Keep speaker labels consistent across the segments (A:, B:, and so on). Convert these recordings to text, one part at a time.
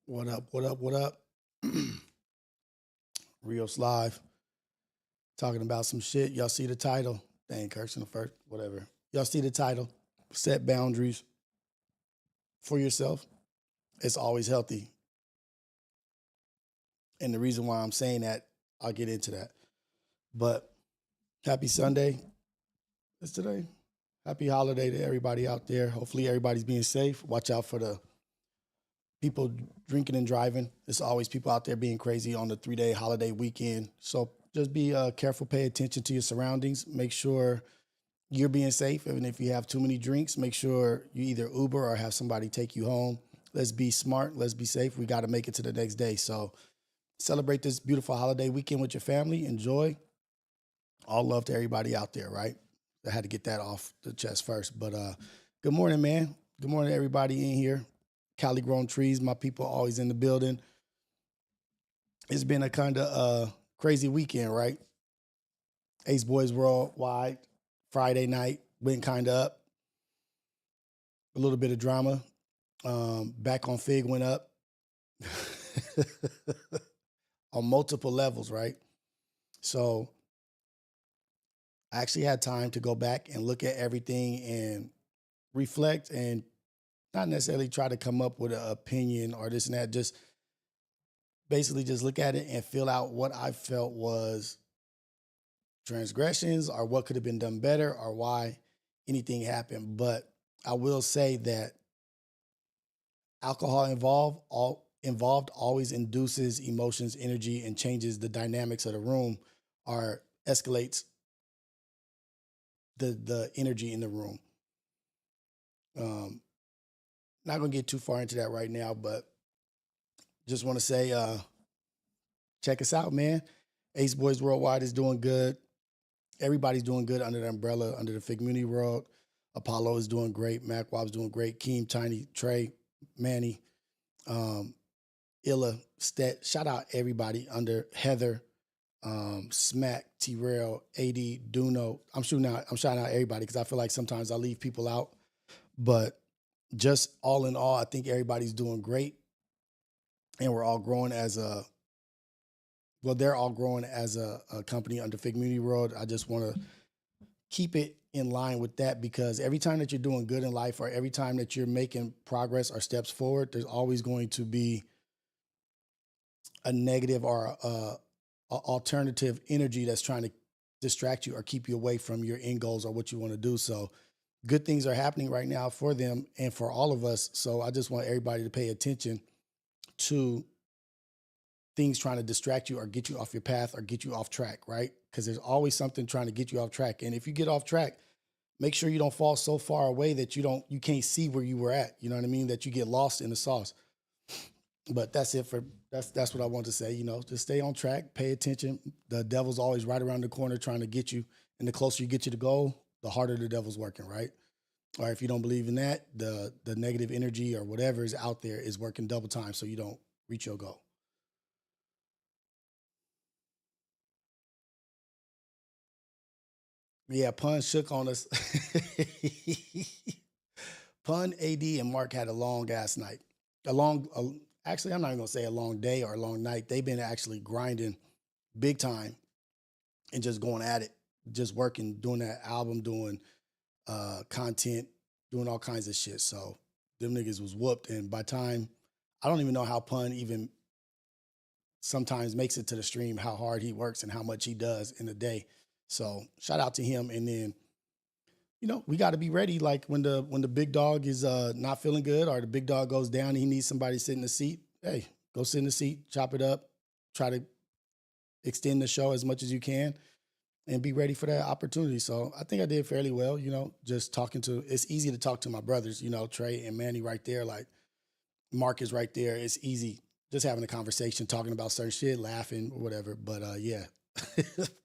A: What up? What up? What up? Rios Live talking about some shit. Y'all see the title? Dang, Kirk's in the first, whatever. Y'all see the title? Set boundaries for yourself. It's always healthy. And the reason why I'm saying that, I'll get into that. But happy Sunday. It's today. Happy holiday to everybody out there. Hopefully everybody's being safe. Watch out for the people drinking and driving. There's always people out there being crazy on the 3-day holiday weekend. So just be careful, pay attention to your surroundings. Make sure you're being safe. Even if you have too many drinks, make sure you either Uber or have somebody take you home. Let's be smart. Let's be safe. We got to make it to the next day. So celebrate this beautiful holiday weekend with your family. Enjoy. All love to everybody out there, right? I had to get that off the chest first. But good morning, man. Good morning, everybody in here. Cali Grown Trees, my people always in the building. It's been a kind of crazy weekend, right? Ace Boys Worldwide, Friday night, went kind of up. A little bit of drama. Back on Fig went up on multiple levels, right? So I actually had time to go back and look at everything and reflect and not necessarily try to come up with an opinion or this and that, just basically just look at it and fill out what I felt was transgressions or what could have been done better or why anything happened. But I will say that alcohol involved always induces emotions, energy, and changes the dynamics of the room or escalates the energy in the room. Not gonna get too far into that right now, but just want to say, check us out, man. Ace Boys Worldwide is doing good. Everybody's doing good under the umbrella, under the Fig Community World. Apollo is doing great. Mac Wob's doing great. Keem, Tiny, Trey, Manny, Illa, Stet. Shout out everybody under Heather, Smack, T-Rail, AD, Duno. I'm shouting out everybody because I feel like sometimes I leave people out. But just all in all, I think everybody's doing great. And we're all growing as they're all growing as a company under Fig Community World. I just want to keep it in line with that because every time that you're doing good in life or every time that you're making progress or steps forward, there's always going to be a negative or a alternative energy that's trying to distract you or keep you away from your end goals or what you want to do. So good things are happening right now for them and for all of us. So I just want everybody to pay attention to things trying to distract you or get you off your path or get you off track, right? Because there's always something trying to get you off track. And if you get off track, make sure you don't fall so far away that you can't see where you were at. You know what I mean? That you get lost in the sauce. But that's it for that's what I want to say. You know, just stay on track, pay attention. The devil's always right around the corner trying to get you. And the closer you get to the goal, the harder the devil's working, right? Or if you don't believe in that, the negative energy or whatever is out there is working double time so you don't reach your goal. Yeah, Pun shook on us. Pun, AD, and Mark had a long ass night. Actually, I'm not even gonna say a long day or a long night. They've been actually grinding big time and just going at it, just working, doing that album, doing content, doing all kinds of shit. So them niggas was whooped. And by time, I don't even know how Pun even sometimes makes it to the stream, how hard he works and how much he does in a day. So shout out to him. And then, you know, we got to be ready. Like when the big dog is not feeling good or the big dog goes down and he needs somebody to sit in the seat. Hey, go sit in the seat, chop it up, try to extend the show as much as you can and be ready for that opportunity. So I think I did fairly well, you know, just it's easy to talk to my brothers, you know, Trey and Manny right there. Like Mark is right there. It's easy just having a conversation, talking about certain shit, laughing, or whatever. But yeah,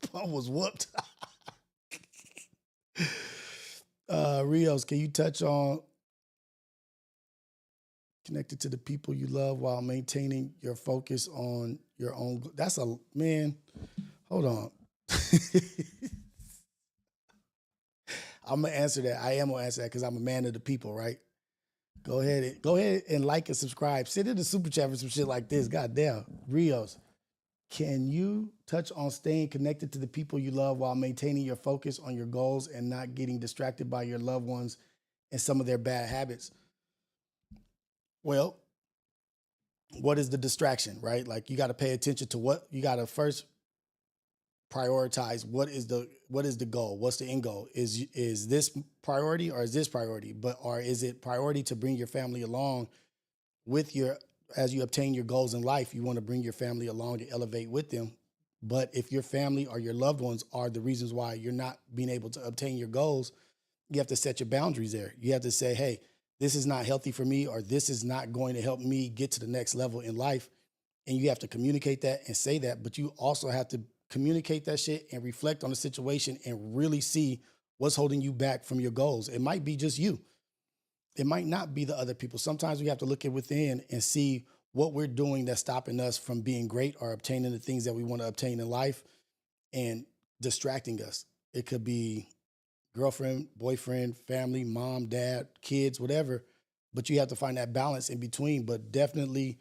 A: Paul was whooped. Rios, can you touch on connected to the people you love while maintaining your focus on your own? That's a man. Hold on. I'm gonna answer that. I am gonna answer that because I'm a man of the people, right? Go ahead and like and subscribe. Send in the super chat for some shit like this. Goddamn. Rios, can you touch on staying connected to the people you love while maintaining your focus on your goals and not getting distracted by your loved ones and some of their bad habits? Well, what is the distraction, right? Like you got to pay attention to what you got to first prioritize. What is the goal? What's the end goal? Is this priority or is this priority? Or is it priority to bring your family along with your as you obtain your goals in life? You want to bring your family along to elevate with them. But if your family or your loved ones are the reasons why you're not being able to obtain your goals, you have to set your boundaries there. You have to say, hey, this is not healthy for me, or this is not going to help me get to the next level in life. And you have to communicate that and say that, but you also have to communicate that shit and reflect on the situation and really see what's holding you back from your goals. It might be just you. It might not be the other people. Sometimes we have to look at within and see what we're doing that's stopping us from being great or obtaining the things that we want to obtain in life and distracting us. It could be girlfriend, boyfriend, family, mom, dad, kids, whatever. But you have to find that balance in between. But definitely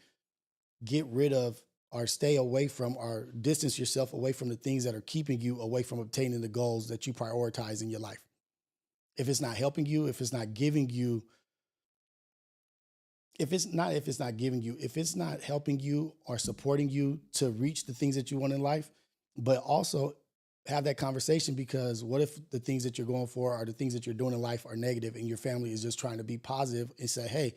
A: get rid of or stay away from or distance yourself away from the things that are keeping you away from obtaining the goals that you prioritize in your life. If it's not helping you, if it's not giving you, if it's not helping you or supporting you to reach the things that you want in life, but also have that conversation, because what if the things that you're going for or the things that you're doing in life are negative and your family is just trying to be positive and say, hey,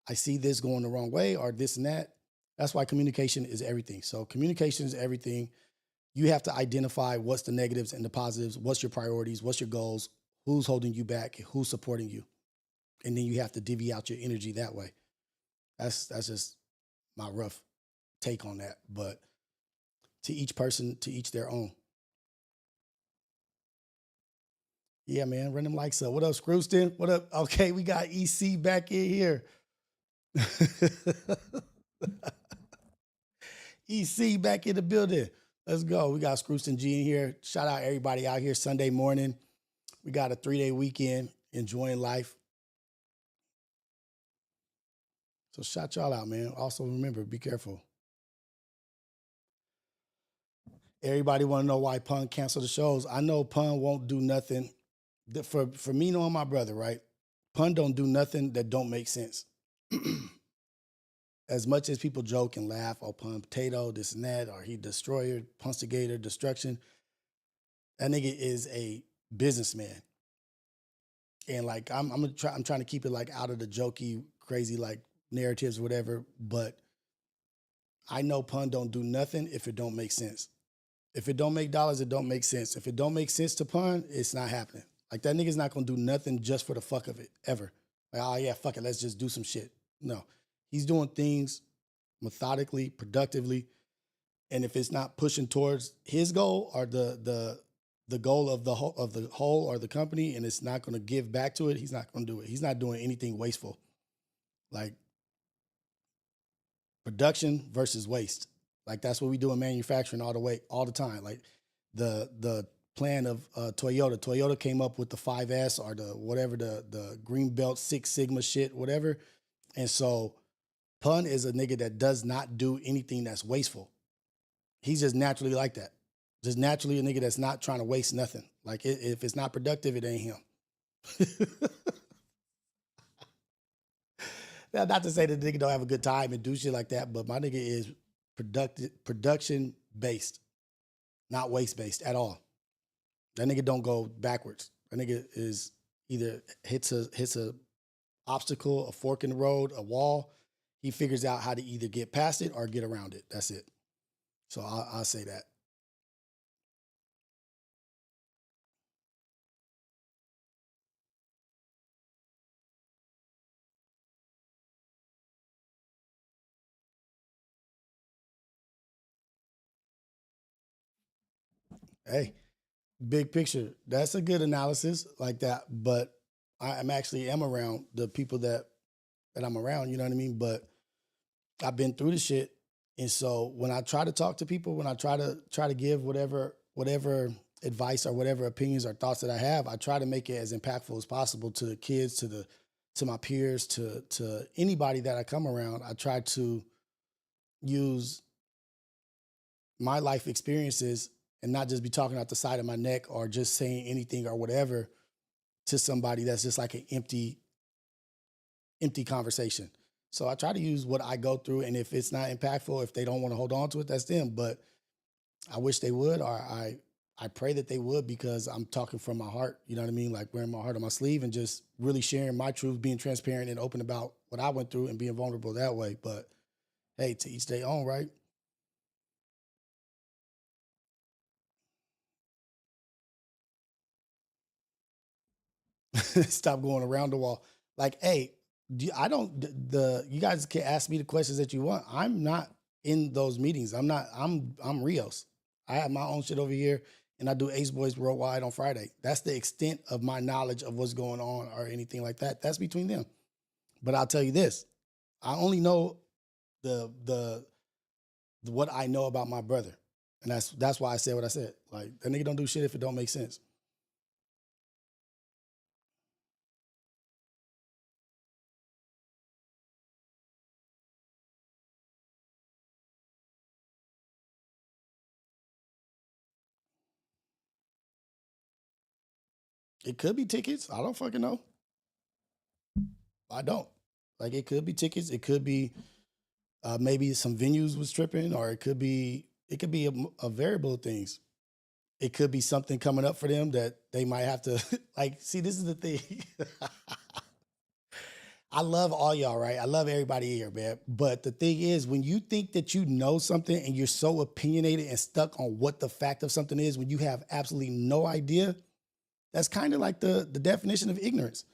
A: I see this going the wrong way or this and that. That's why communication is everything. So communication is everything. You have to identify what's the negatives and the positives, what's your priorities, what's your goals, who's holding you back, who's supporting you. And then you have to divvy out your energy that way. That's just my rough take on that. But to each person, to each their own. Yeah, man, run them likes up. What up, Scrooston? What up? Okay, we got EC back in here. EC back in the building. Let's go. We got Scrooston G in here. Shout out everybody out here Sunday morning. We got a 3-day weekend, enjoying life. So shout y'all out, man. Also remember, be careful. Everybody want to know why Pun canceled the shows. I know Pun won't do nothing. For me knowing my brother, right? Pun don't do nothing that don't make sense. As much as people joke and laugh, oh, Pun potato, this and that, or he destroyer, punstigator, destruction, that nigga is a businessman. And like I'm trying to keep it like out of the jokey, crazy like narratives, whatever. But I know Pun don't do nothing if it don't make sense. If it don't make dollars, it don't make sense. If it don't make sense to Pun, it's not happening. Like that nigga's not gonna do nothing just for the fuck of it, ever. Like, oh yeah, fuck it, let's just do some shit. No. He's doing things methodically, productively. And if it's not pushing towards his goal or the goal of the whole or the company, and it's not gonna give back to it, he's not gonna do it. He's not doing anything wasteful. Like production versus waste. Like that's what we do in manufacturing all the time. Like the plan of Toyota. Toyota came up with the 5S or the whatever, the Green Belt Six Sigma shit, whatever. And so Pun is a nigga that does not do anything that's wasteful. He's just naturally like that. Just naturally a nigga that's not trying to waste nothing. Like if it's not productive, it ain't him. Now, not to say that the nigga don't have a good time and do shit like that, but my nigga is production based, not waste based at all. That nigga don't go backwards. That nigga is either hits a obstacle, a fork in the road, a wall. He figures out how to either get past it or get around it. That's it. So I'll say that. Hey, big picture. That's a good analysis like that. But I'm actually am around the people that I'm around. You know what I mean? But I've been through the shit, and so when I try to talk to people, when I try to give whatever advice or whatever opinions or thoughts that I have, I try to make it as impactful as possible to the kids, to to my peers, to anybody that I come around, I try to use my life experiences and not just be talking out the side of my neck or just saying anything or whatever to somebody that's just like an empty conversation. So I try to use what I go through, and if it's not impactful, if they don't want to hold on to it, that's them. But I wish they would, or I pray that they would, because I'm talking from my heart. You know what I mean? Like wearing my heart on my sleeve and just really sharing my truth, being transparent and open about what I went through and being vulnerable that way. But hey, to each their own, right? Stop going around the wall. Like, hey, I don't. You guys can ask me the questions that you want. I'm not in those meetings. I'm not. I'm Rios. I have my own shit over here, and I do Ace Boys Worldwide on Friday. That's the extent of my knowledge of what's going on or anything like that. That's between them. But I'll tell you this: I only know the what I know about my brother, and that's why I said what I said. Like that nigga don't do shit if it don't make sense. It could be tickets. I don't fucking know. I don't. Like it could be tickets. It could be maybe some venues was tripping, or it could be a variable of things. It could be something coming up for them that they might have to like. See, this is the thing. I love all y'all, right? I love everybody here, man. But the thing is, when you think that you know something and you're so opinionated and stuck on what the fact of something is, when you have absolutely no idea, that's kind of like the definition of ignorance.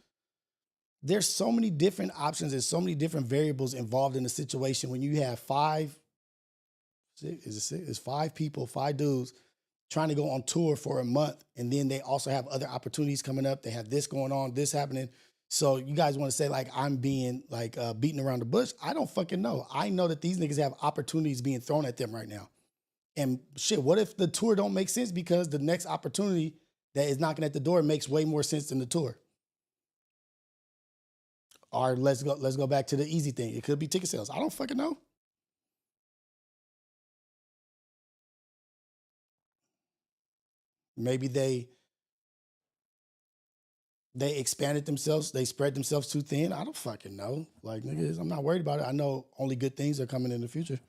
A: There's so many different options and so many different variables involved in a situation when you have is it five people, five dudes trying to go on tour for a month, and then they also have other opportunities coming up. They have this going on, this happening. So you guys want to say like I'm being like beaten around the bush? I don't fucking know. I know that these niggas have opportunities being thrown at them right now. And shit, what if the tour don't make sense because the next opportunity that is knocking at the door makes way more sense than the tour? Or let's go back to the easy thing. It could be ticket sales. I don't fucking know. Maybe they expanded themselves, they spread themselves too thin. I don't fucking know. Like niggas, I'm not worried about it. I know only good things are coming in the future.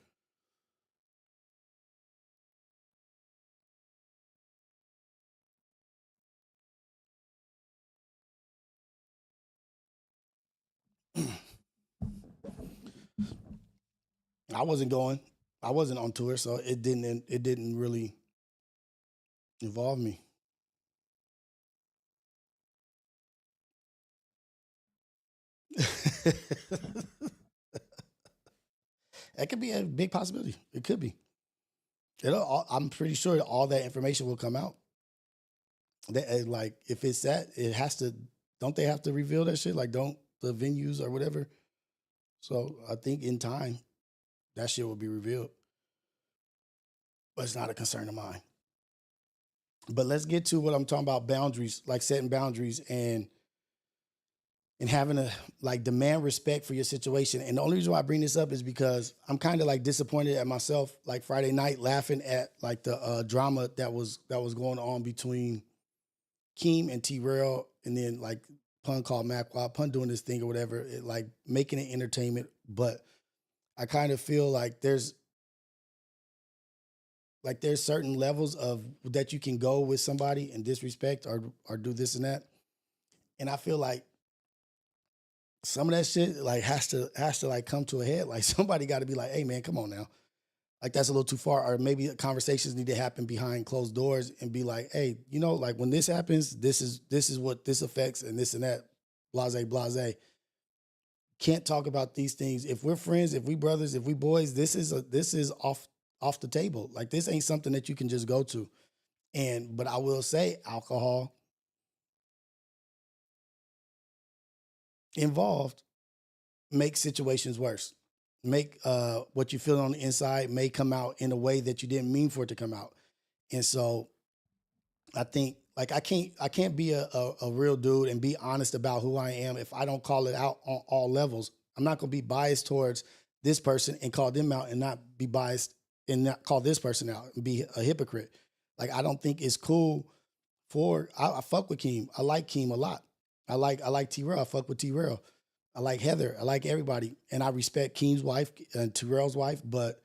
A: I wasn't going. I wasn't on tour, so it didn't really involve me. That could be a big possibility. It could be. I'm pretty sure all that information will come out. That like if it's that, it has to. Don't they have to reveal that shit? Like, don't the venues or whatever? So I think in time that shit will be revealed, but it's not a concern of mine. But let's get to what I'm talking about: boundaries, like setting boundaries and having to like demand respect for your situation. And the only reason why I bring this up is because I'm kind of like disappointed at myself. Like Friday night, laughing at like the drama that was going on between Keem and T Rail, and then like Pun called Mac while Pun doing this thing or whatever, it, like making it entertainment. But I kind of feel like there's certain levels of that you can go with somebody and disrespect or do this and that. And I feel like some of that shit like has to like come to a head. Like somebody got to be like, hey man, come on now. Like that's a little too far. Or maybe conversations need to happen behind closed doors and be like, hey, like when this happens, this is what this affects and this and that. Blase, blase. Can't talk about these things. If we're friends, if we brothers, if we boys, this is off the table. Like this ain't something that you can just go to. But I will say alcohol involved make situations worse. Make what you feel on the inside may come out in a way that you didn't mean for it to come out. And so I think Like I can't be a real dude and be honest about who I am if I don't call it out on all levels. I'm not gonna be biased towards this person and call them out and not be biased and not call this person out and be a hypocrite. Like I don't think it's cool for I fuck with Keem. I like Keem a lot. I like T-Rail. I fuck with T-Rail. I like Heather. I like everybody. And I respect Keem's wife and Terrell's wife, but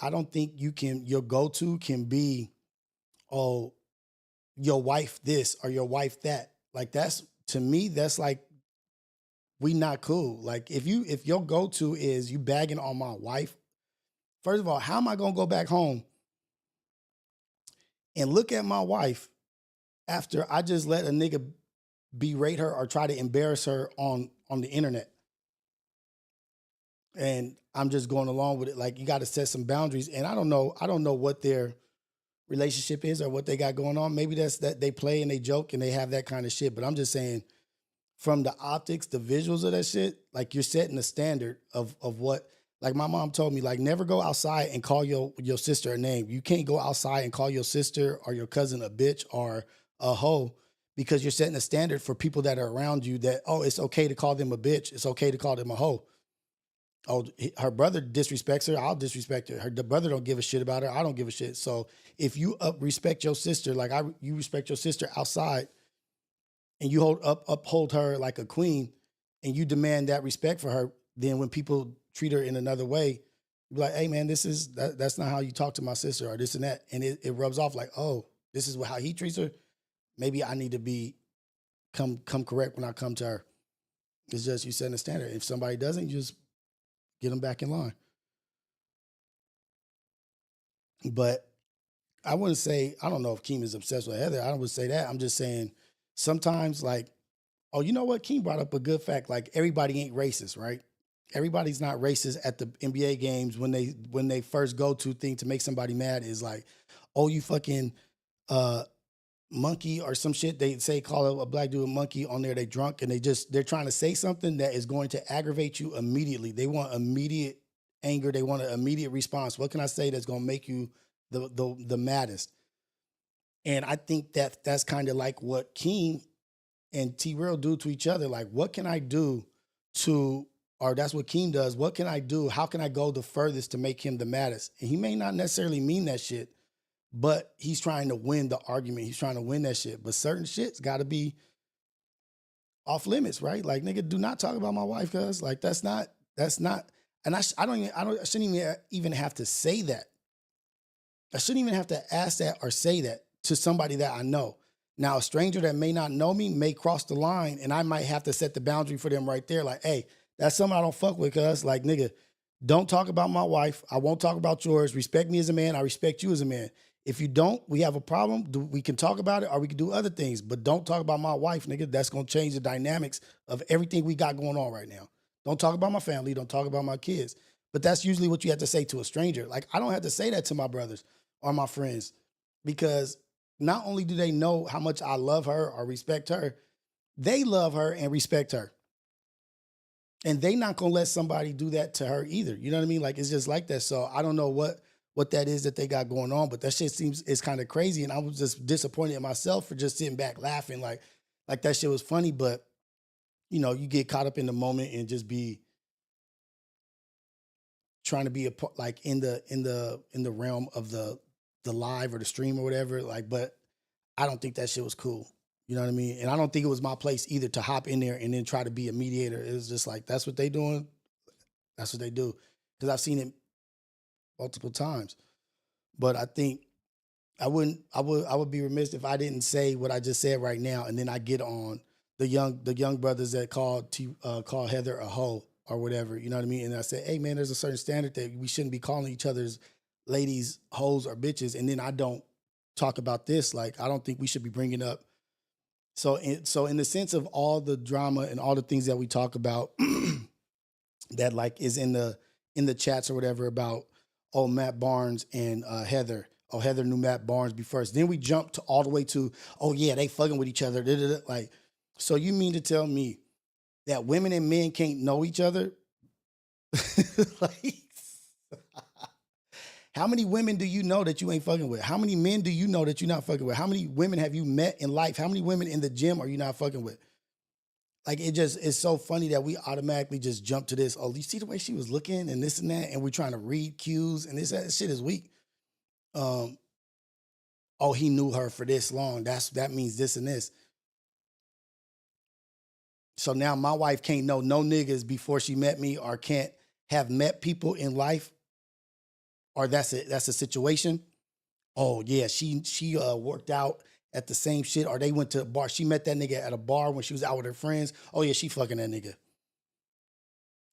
A: I don't think your go-to can be, oh, your wife this or your wife that. Like that's to me, that's like we not cool. Like if your go-to is you bagging on my wife, first of all, how am I gonna go back home and look at my wife after I just let a nigga berate her or try to embarrass her on the internet? And I'm just going along with it. Like you got to set some boundaries. And I don't know what their relationship is or what they got going on. Maybe that's that they play and they joke and they have that kind of shit. But I'm just saying, from the optics, the visuals of that shit, like you're setting the standard of what. Like my mom told me, like never go outside and call your sister a name. You can't go outside and call your sister or your cousin a bitch or a hoe because you're setting a standard for people that are around you that, oh, it's okay to call them a bitch. It's okay to call them a hoe. Oh, her brother disrespects her, I'll disrespect her. The brother don't give a shit about her, I don't give a shit. So if you respect your sister, like you respect your sister outside, and you uphold her like a queen, and you demand that respect for her, then when people treat her in another way, you be like, hey man, that's not how you talk to my sister or this and that, and it rubs off like, oh, this is how he treats her. Maybe I need to be come correct when I come to her. It's just you setting a standard. If somebody doesn't, you just get them back in line. But I wouldn't say, I don't know if Keem is obsessed with Heather. I don't would say that. I'm just saying sometimes like, oh, you know what? Keem brought up a good fact. Like everybody ain't racist, right? Everybody's not racist at the NBA games when they first go to thing to make somebody mad is like, oh, you fucking uh monkey or some shit. They say call a black dude a monkey on there. They drunk and they're trying to say something that is going to aggravate you immediately. They want immediate anger. They want an immediate response. What can I say that's gonna make you the maddest? And I think that's kind of like what King and T Real do to each other. Like, what can I do to, or that's what Keem does. What can I do? How can I go the furthest to make him the maddest? And he may not necessarily mean that shit, but he's trying to win the argument. He's trying to win that shit. But certain shit's got to be off limits, right? Like, nigga, do not talk about my wife, cuz like that's not. And I shouldn't even have to say that. I shouldn't even have to ask that or say that to somebody that I know. Now, a stranger that may not know me may cross the line, and I might have to set the boundary for them right there. Like, hey, that's something I don't fuck with, cuz. Like, nigga, don't talk about my wife. I won't talk about yours. Respect me as a man. I respect you as a man. If you don't, we have a problem. We can talk about it or we can do other things, but don't talk about my wife, nigga. That's going to change the dynamics of everything we got going on right now. Don't talk about my family. Don't talk about my kids. But that's usually what you have to say to a stranger. Like, I don't have to say that to my brothers or my friends because not only do they know how much I love her or respect her, they love her and respect her. And they not gonna let somebody do that to her either. You know what I mean? Like it's just like that. So I don't know what that is that they got going on, but that shit seems it's kind of crazy. And I was just disappointed in myself for just sitting back laughing, like that shit was funny. But you know, you get caught up in the moment and just be trying to be like in the realm of the live or the stream or whatever. Like, but I don't think that shit was cool. You know what I mean? And I don't think it was my place either to hop in there and then try to be a mediator. It was just like that's what they doing. That's what they do. Because I've seen it multiple times. But I think I would be remiss if I didn't say what I just said right now, and then I get on the young brothers that call Heather a hoe or whatever. You know what I mean? And I say, hey man, there's a certain standard that we shouldn't be calling each other's ladies hoes or bitches. And then I don't talk about this. Like I don't think we should be bringing up. So in the sense of all the drama and all the things that we talk about that like is in the chats or whatever about oh Matt Barnes and Heather. Oh, Heather knew Matt Barnes be first. Then we jump to all the way to oh yeah, they fucking with each other. Da, da, da. Like, so you mean to tell me that women and men can't know each other? Like, How many women do you know that you ain't fucking with? How many men do you know that you're not fucking with? How many women have you met in life? How many women in the gym are you not fucking with? Like it's so funny that we automatically just jump to this. Oh, you see the way she was looking and this and that, and we're trying to read cues and this shit is weak. Um, oh, he knew her for this long. That means this and this. So now my wife can't know no niggas before she met me, or can't have met people in life, or that's a situation. Oh yeah, she worked out at the same shit, or they went to a bar. She met that nigga at a bar when she was out with her friends. Oh yeah, she fucking that nigga.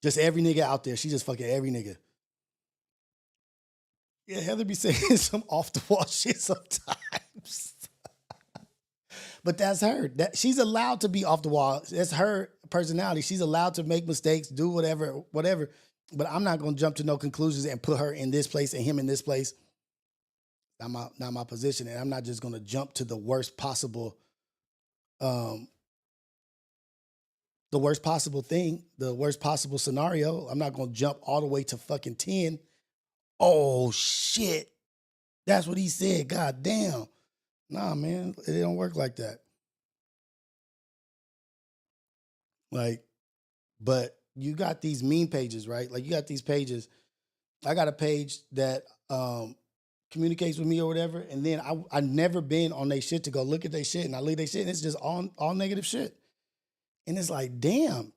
A: Just every nigga out there. She just fucking every nigga. Yeah, Heather be saying some off the wall shit sometimes. But that's her. That she's allowed to be off the wall. That's her personality. She's allowed to make mistakes, do whatever. But I'm not gonna jump to no conclusions and put her in this place and him in this place. Not my position. And I'm not just gonna jump to the worst possible thing, the worst possible scenario. I'm not gonna jump all the way to fucking 10. Oh shit. That's what he said. God damn. Nah, man, it don't work like that. Like, but you got these meme pages, right? Like you got these pages. I got a page that communicates with me or whatever, and then I never been on their shit to go look at their shit, and I leave their shit, and it's just all negative shit. And it's like, damn,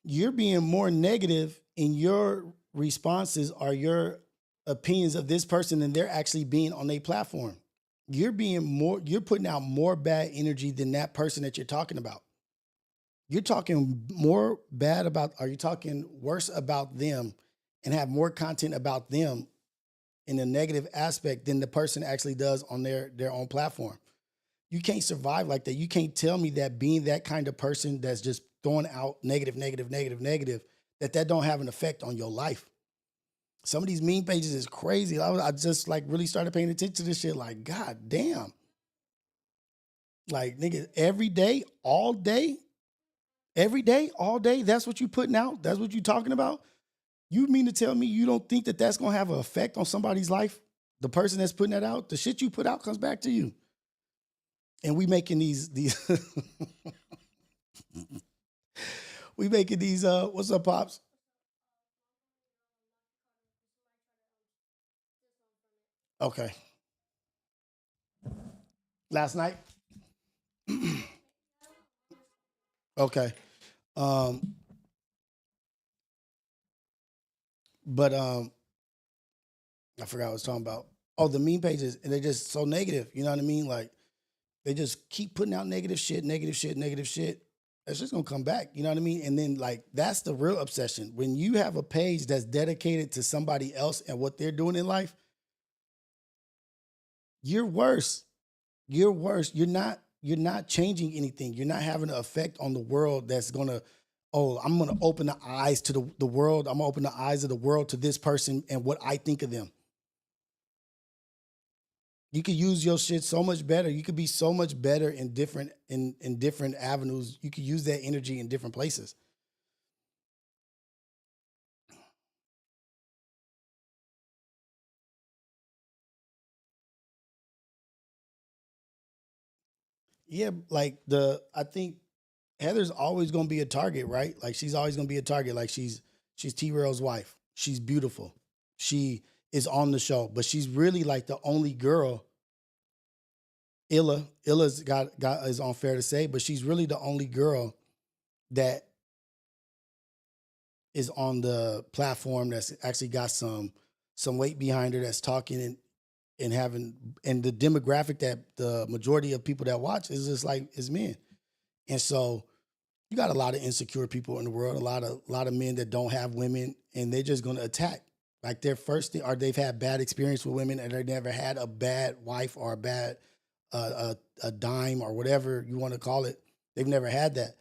A: you're being more negative in your responses or your opinions of this person than they're actually being on their platform. You're putting out more bad energy than that person that you're talking about. You're talking more bad about, are you talking worse about them and have more content about them in a negative aspect than the person actually does on their own platform? You can't survive like that. You can't tell me that being that kind of person that's just throwing out negative, that don't have an effect on your life. Some of these meme pages is crazy. I just like really started paying attention to this shit. Like, God damn. Like, nigga, every day, all day, that's what you putting out? That's what you talking about? You mean to tell me you don't think that that's going to have an effect on somebody's life? The person that's putting that out, the shit you put out comes back to you. And we making these we making these what's up, Pops? Okay. Last night? Okay. Um but I forgot what I was talking about. Oh, the meme pages, and they're just so negative, you know what I mean? Like they just keep putting out negative shit. It's just gonna come back, you know what I mean? And then like that's the real obsession. When you have a page that's dedicated to somebody else and what they're doing in life, you're worse. You're worse. You're not changing anything. You're not having an effect on the world that's gonna, oh, I'm gonna open the eyes to the world. I'm gonna open the eyes of the world to this person and what I think of them. You could use your shit so much better. You could be so much better in different avenues. You could use that energy in different places. Yeah, like I think Heather's always gonna be a target, right? Like she's always gonna be a target. Like she's T Rail's wife. She's beautiful. She is on the show, but she's really like the only girl. Illa's got is unfair to say, but she's really the only girl that is on the platform that's actually got some weight behind her, that's talking and having, and the demographic that the majority of people that watch is just like is men. And so you got a lot of insecure people in the world, a lot of men that don't have women, and they're just gonna attack. Like their first thing, or they've had bad experience with women, and they never had a bad wife or a bad a dime or whatever you want to call it. They've never had that.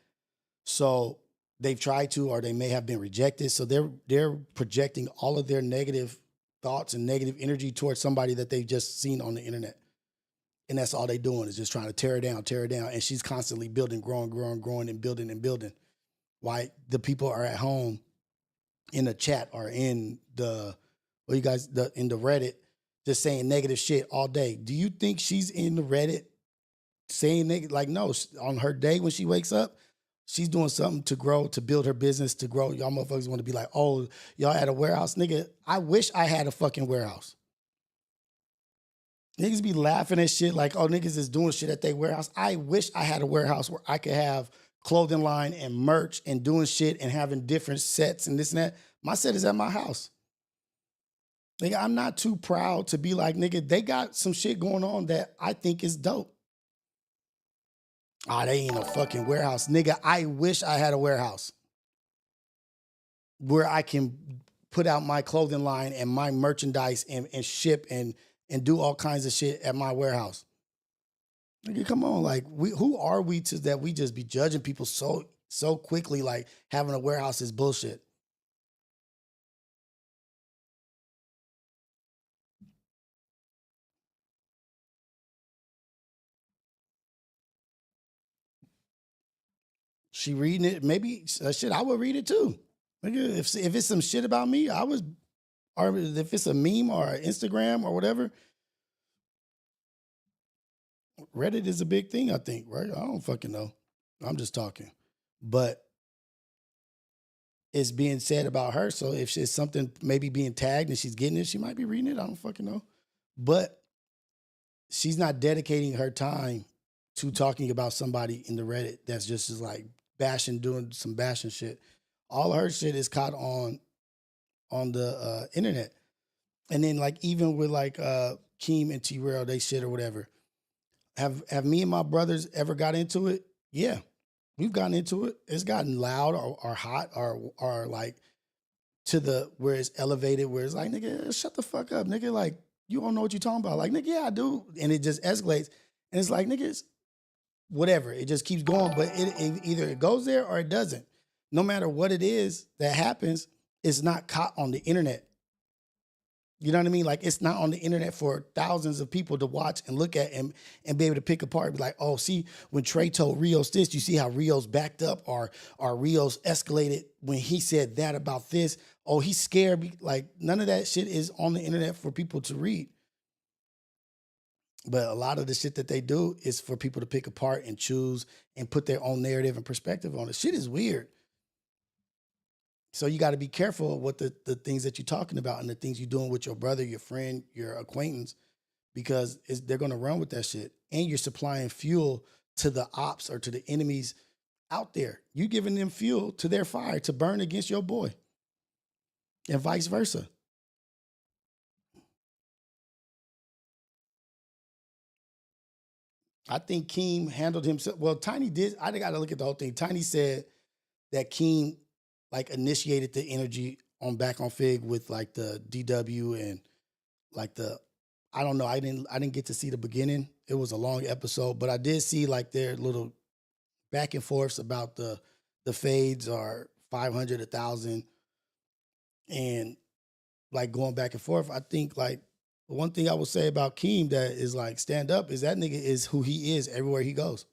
A: So they've tried to, or they may have been rejected. So they're projecting all of their negative thoughts and negative energy towards somebody that they've just seen on the internet. And that's all they're doing is just trying to tear it down, tear it down. And she's constantly building, growing, and building and building. Why the people are at home in the chat or in the or you guys in the Reddit just saying negative shit all day. Do you think she's in the Reddit saying negative? Like, no, on her day when she wakes up, she's doing something to grow, to build her business, to grow. Y'all motherfuckers want to be like, oh, y'all at a warehouse. Nigga, I wish I had a fucking warehouse. Niggas be laughing at shit like, oh, niggas is doing shit at their warehouse. I wish I had a warehouse where I could have clothing line and merch and doing shit and having different sets and this and that. My set is at my house. Nigga, I'm not too proud to be like, nigga, they got some shit going on that I think is dope. Ah, they ain't a fucking warehouse. Nigga, I wish I had a warehouse where I can put out my clothing line and my merchandise and ship and do all kinds of shit at my warehouse. Nigga, come on. Like, who are we to that we just be judging people so quickly, like having a warehouse is bullshit. She reading it, maybe shit, I would read it too. Nigga, if it's some shit about me, I was, or if it's a meme or Instagram or whatever, Reddit is a big thing, I think, right? I don't fucking know. I'm just talking. But it's being said about her. So if it's something maybe being tagged and she's getting it, she might be reading it. I don't fucking know. But she's not dedicating her time to talking about somebody in the Reddit that's just like bashing, doing some bashing shit. All her shit is caught on the internet. And then like even with like Keem and T-Rail, they shit or whatever. Have me and my brothers ever got into it? Yeah. We've gotten into it. It's gotten loud or hot or like to the where it's elevated, where it's like, nigga, shut the fuck up, nigga. Like, you don't know what you're talking about. Like, nigga, yeah, I do. And it just escalates. And it's like, niggas, whatever. It just keeps going. But it either it goes there or it doesn't. No matter what it is that happens, it's not caught on the internet. You know what I mean? Like, it's not on the internet for thousands of people to watch and look at and be able to pick apart. Be like, oh, see, when Trey told Rios this, you see how Rios backed up or Rios escalated when he said that about this. Oh, he's scared. Like, none of that shit is on the internet for people to read. But a lot of the shit that they do is for people to pick apart and choose and put their own narrative and perspective on it. Shit is weird. So you got to be careful of what the things that you're talking about and the things you're doing with your brother, your friend, your acquaintance, because they're going to run with that shit. And you're supplying fuel to the ops or to the enemies out there. You're giving them fuel to their fire to burn against your boy and vice versa. I think Keem handled himself. Well, Tiny did. I got to look at the whole thing. Tiny said that Keem like initiated the energy on back on Fig with like the DW and like I don't know. I didn't get to see the beginning. It was a long episode, but I did see like their little back and forths about the fades are 500, 1,000, and like going back and forth. I think like one thing I would say about Keem that is like stand up is that nigga is who he is everywhere he goes.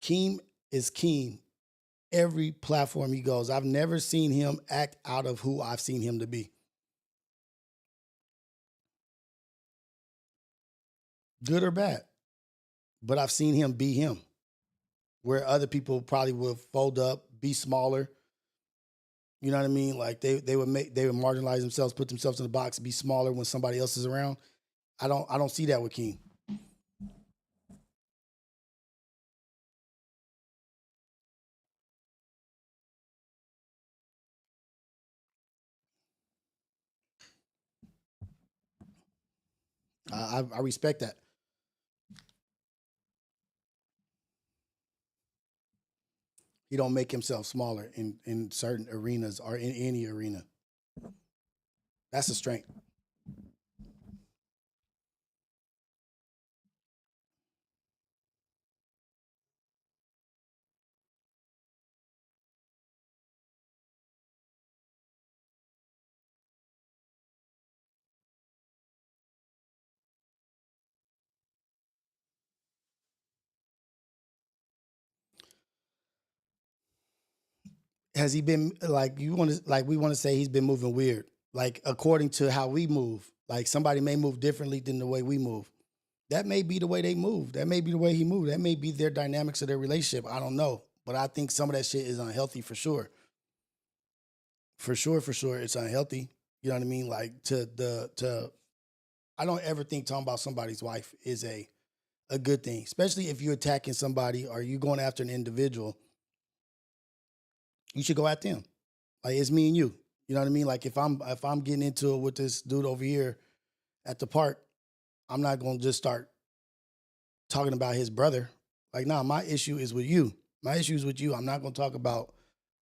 A: Keem is Keem every platform he goes. I've never seen him act out of who I've seen him to be. Good or bad. But I've seen him be him. Where other people probably would fold up, be smaller. You know what I mean? Like they would marginalize themselves, put themselves in the box, be smaller when somebody else is around. I don't see that with King. I respect that. He don't make himself smaller in certain arenas or in any arena. That's a strength. Has he been like we want to say he's been moving weird? like according to how we move. Like somebody may move differently than the way we move. That may be the way they move. That may be the way he moved. That may be their dynamics of their relationship. I don't know. But I think some of that shit is unhealthy for sure. For sure, it's unhealthy. You know what I mean? Like to I don't ever think talking about somebody's wife is a good thing, especially if you're attacking somebody or you going after an individual. You should go at them. Like it's me and you. You know what I mean? Like if I'm getting into it with this dude over here at the park, I'm not gonna just start talking about his brother. Like, nah, my issue is with you. My issue is with you. I'm not gonna talk about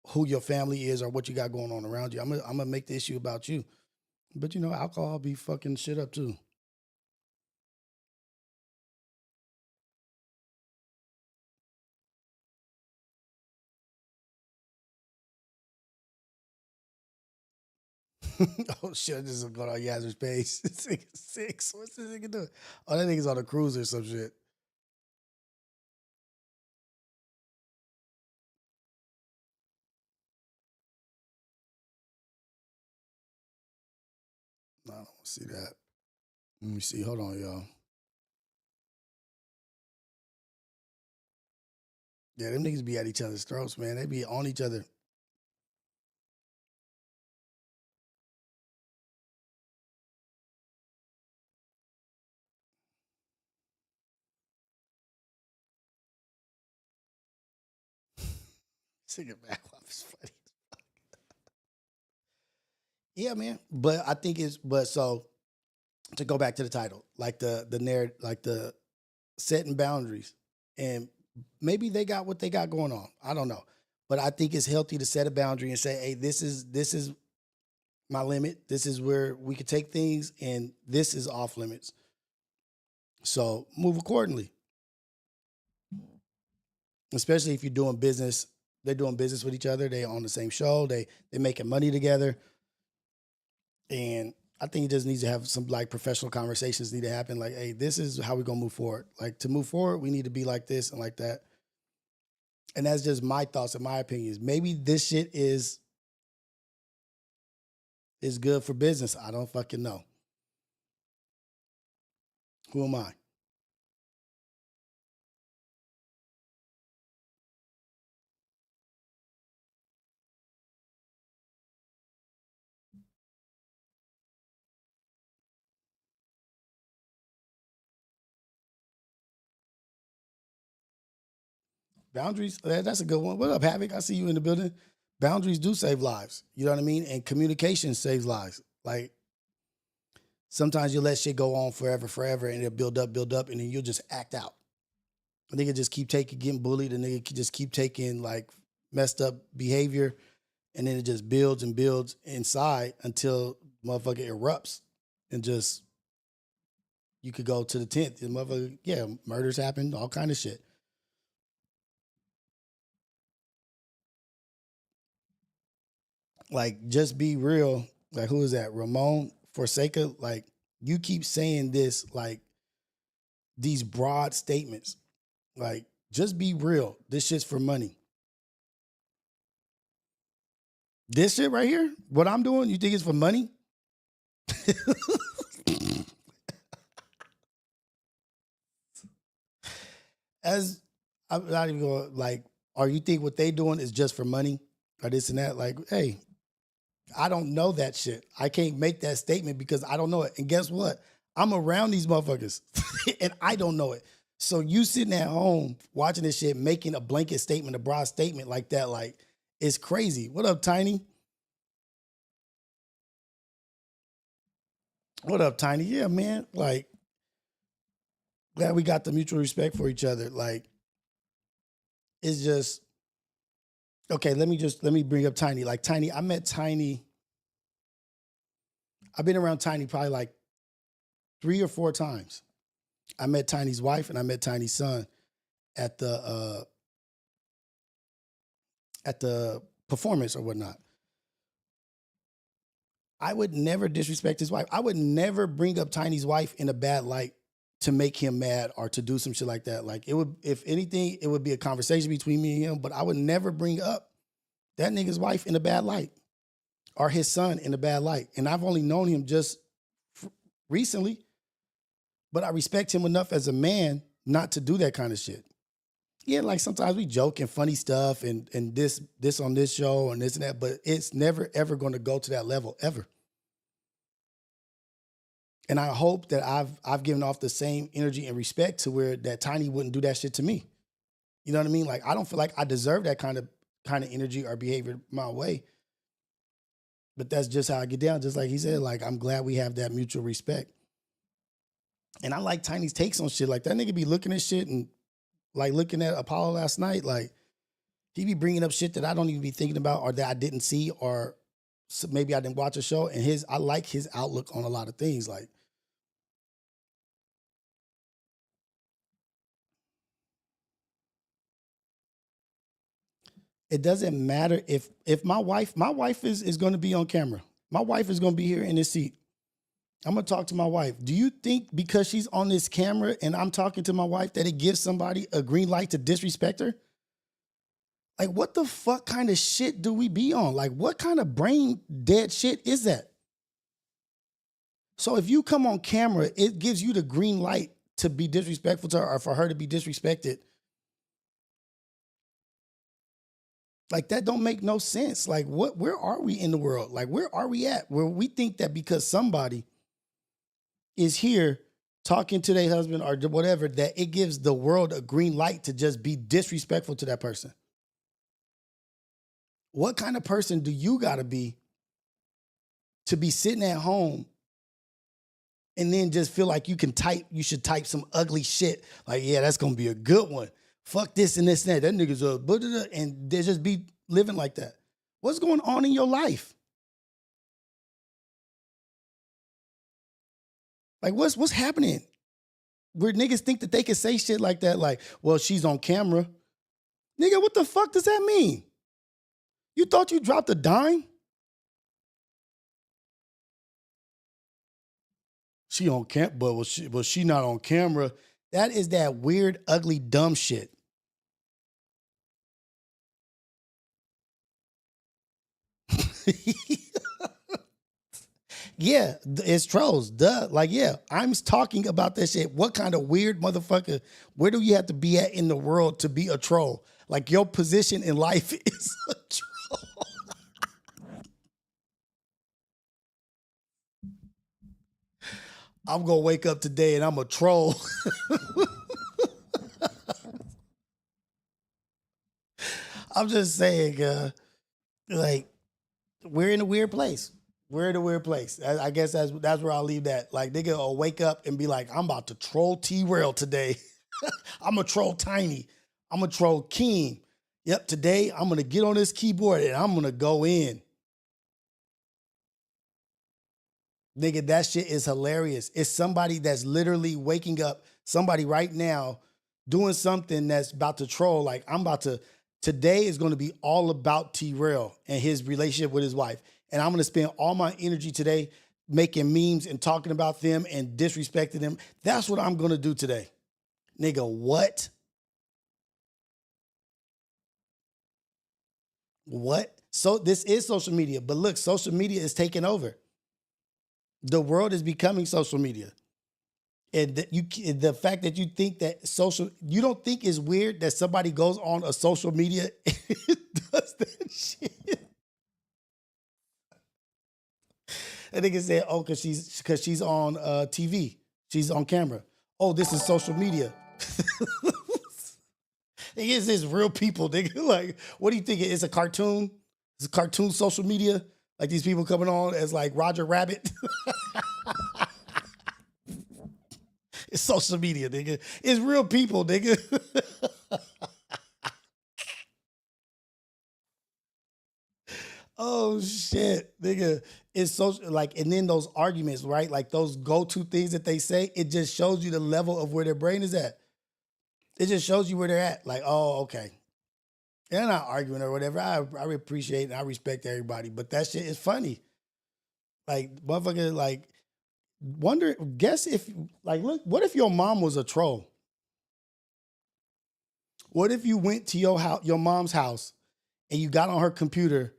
A: who your family is or what you got going on around you. I'm gonna make the issue about you. But you know, alcohol be fucking shit up too. Oh shit, I just going on Yaz's page. This nigga 6. What's this nigga doing? Oh, that nigga's on a cruise or some shit. No, I don't want to see that. Let me see. Hold on, y'all. Yeah, them niggas be at each other's throats, man. They be on each other. Singing back off is funny. Yeah, man. But I think it's but so to go back to the title, like the narrative, like the setting boundaries, and maybe they got what they got going on. I don't know, but I think it's healthy to set a boundary and say, "Hey, this is my limit. This is where we could take things, and this is off limits. So move accordingly." Especially if you're doing business, they're doing business with each other. They on the same show. They making money together, and I think it just needs to have some like professional conversations need to happen. Like, hey, this is how we're gonna move forward. Like to move forward, we need to be like this and like that. And that's just my thoughts and my opinions. Maybe this shit is good for business. I don't fucking know. Who am I? Boundaries. That's a good one. What up, Havoc? I see you in the building. Boundaries do save lives. You know what I mean? And communication saves lives. Like sometimes you let shit go on forever, and it'll build up, and then you'll just act out. A nigga just keep taking, getting bullied. A nigga just keep taking like messed up behavior, and then it just builds and builds inside until motherfucker erupts, and just you could go to the 10th. And motherfucker, yeah, murders happen, all kind of shit. Like, just be real. Like, who is that? Ramon Forsaker. Like, you keep saying this, like these broad statements. Like, just be real. This shit's for money. This shit right here, what I'm doing, you think it's for money? As I'm not even going like, or you think what they doing is just for money or this and that? Like, hey, I don't know that shit. I can't make that statement because I don't know it. And guess what? I'm around these motherfuckers and I don't know it. So you sitting at home watching this shit, making a blanket statement, a broad statement like that, like it's crazy. What up, Tiny? What up, Tiny? Yeah, man. Like, glad we got the mutual respect for each other. Like, it's just okay. Let me bring up Tiny. Like Tiny, I met Tiny. I've been around Tiny probably like 3 or 4 times. I met Tiny's wife and I met Tiny's son at the performance or whatnot. I would never disrespect his wife. I would never bring up Tiny's wife in a bad light to make him mad or to do some shit like that. Like it would, if anything, it would be a conversation between me and him. But I would never bring up that nigga's wife in a bad light. or his son in a bad light. And I've only known him just recently, but I respect him enough as a man not to do that kind of shit. Yeah, like sometimes we joke and funny stuff and this on this show and this and that, but it's never ever going to go to that level ever. And I hope that I've given off the same energy and respect to where that Tiny wouldn't do that shit to me. You know what I mean? Like I don't feel like I deserve that kind of energy or behavior my way. But that's just how I get down. Just like he said, like I'm glad we have that mutual respect. And I like Tiny's takes on shit. Like that nigga be looking at shit and like looking at Apollo last night. Like he be bringing up shit that I don't even be thinking about or that I didn't see or maybe I didn't watch a show. And I like his outlook on a lot of things. Like it doesn't matter if my wife is going to be on camera. My wife is going to be here in this seat. I'm going to talk to my wife. Do you think because she's on this camera and I'm talking to my wife that it gives somebody a green light to disrespect her? Like, what the fuck kind of shit do we be on? Like, what kind of brain dead shit is that? So if you come on camera, it gives you the green light to be disrespectful to her or for her to be disrespected. Like, that don't make no sense. Like, where are we in the world? Like, where are we at? Where we think that because somebody is here talking to their husband or whatever, that it gives the world a green light to just be disrespectful to that person. What kind of person do you got to be sitting at home and then just feel like you should type some ugly shit. Like, yeah, that's going to be a good one. Fuck this and this and that. That nigga's a, and they just be living like that. What's going on in your life? Like, what's happening? Where niggas think that they can say shit like that, like, well, she's on camera. Nigga, what the fuck does that mean? You thought you dropped a dime? She on camp, but was she not on camera? That is that weird, ugly, dumb shit. Yeah, it's trolls. Duh. Like, yeah, I'm talking about that shit. What kind of weird motherfucker? Where do you have to be at in the world to be a troll? Like, your position in life is a troll. I'm going to wake up today and I'm a troll. I'm just saying, like, we're in a weird place. We're in a weird place. I guess that's where I'll leave that. Like, nigga will wake up and be like, I'm about to troll T-Rail today. I'm going to troll Tiny. I'm going to troll Keem. Yep, today I'm going to get on this keyboard and I'm going to go in. Nigga, that shit is hilarious. It's somebody that's literally waking up, somebody right now doing something that's about to troll. Like, today is going to be all about T-Rail and his relationship with his wife. And I'm going to spend all my energy today making memes and talking about them and disrespecting them. That's what I'm going to do today. Nigga, what? What? So this is social media. But look, social media is taking over. The world is becoming social media. And the fact that you think that you don't think it's weird that somebody goes on a social media and does that shit. And they can say, oh, because she's on TV. She's on camera. Oh, this is social media. It's this real people, nigga. Like, what do you think? It's a cartoon? It's a cartoon social media? Like these people coming on as like Roger Rabbit? It's social media, nigga. It's real people, nigga. Oh shit, nigga. It's so like, and then those arguments, right? Like those go-to things that they say, it just shows you the level of where their brain is at. It just shows you where they're at. Like, oh, okay. They're not arguing or whatever. I appreciate and I respect everybody, but that shit is funny. Like, motherfucker, like, guess if, like, look, what if your mom was a troll? What if you went to your mom's house and you got on her computer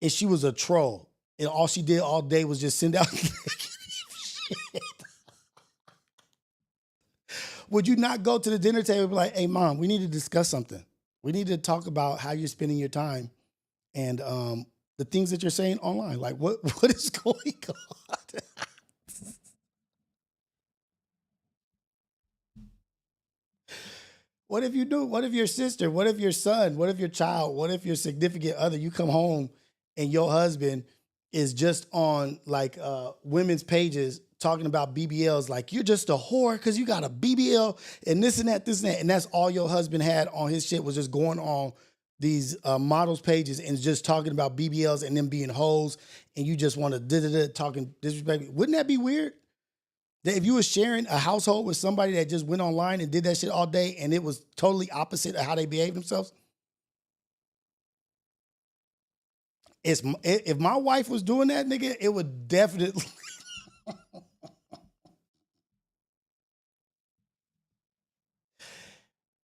A: and she was a troll, and all she did all day was just send out. Would you not go to the dinner table and be like, "Hey, mom, we need to discuss something. We need to talk about how you're spending your time and the things that you're saying online. Like, what is going on?" What if you do? What if your sister? What if your son? What if your child? What if your significant other? You come home and your husband is just on like women's pages talking about BBLs, like you're just a whore because you got a BBL and this and that, this and that, and that's all your husband had on his shit was just going on these models pages and just talking about BBLs and them being hoes, and you just want to talking disrespect. Wouldn't that be weird? That if you were sharing a household with somebody that just went online and did that shit all day and it was totally opposite of how they behave themselves. If my wife was doing that, nigga, it would definitely.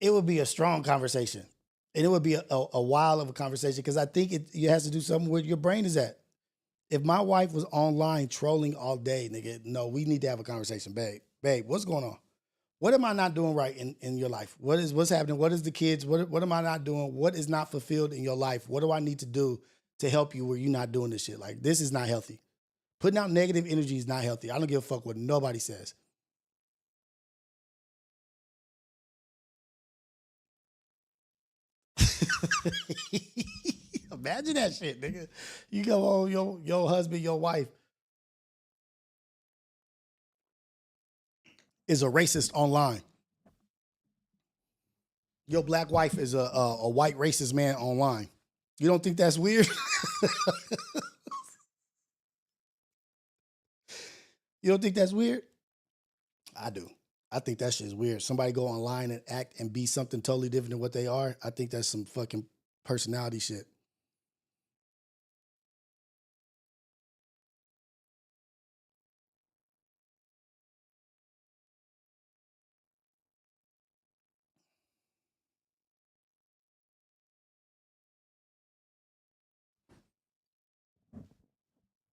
A: It would be a strong conversation. And it would be a while of a conversation because I think it has to do something where your brain is at. If my wife was online trolling all day, nigga, no, we need to have a conversation, babe. Babe, what's going on? What am I not doing right in your life? What's happening? What is the kids? What am I not doing? What is not fulfilled in your life? What do I need to do to help you where you're not doing this shit? Like, this is not healthy. Putting out negative energy is not healthy. I don't give a fuck what nobody says. Imagine that shit, nigga. You go on your husband, your wife is a racist online. Your black wife is a white racist man online. You don't think that's weird? You don't think that's weird? I do. I think that shit is weird. Somebody go online and act and be something totally different than what they are. I think that's some fucking personality shit.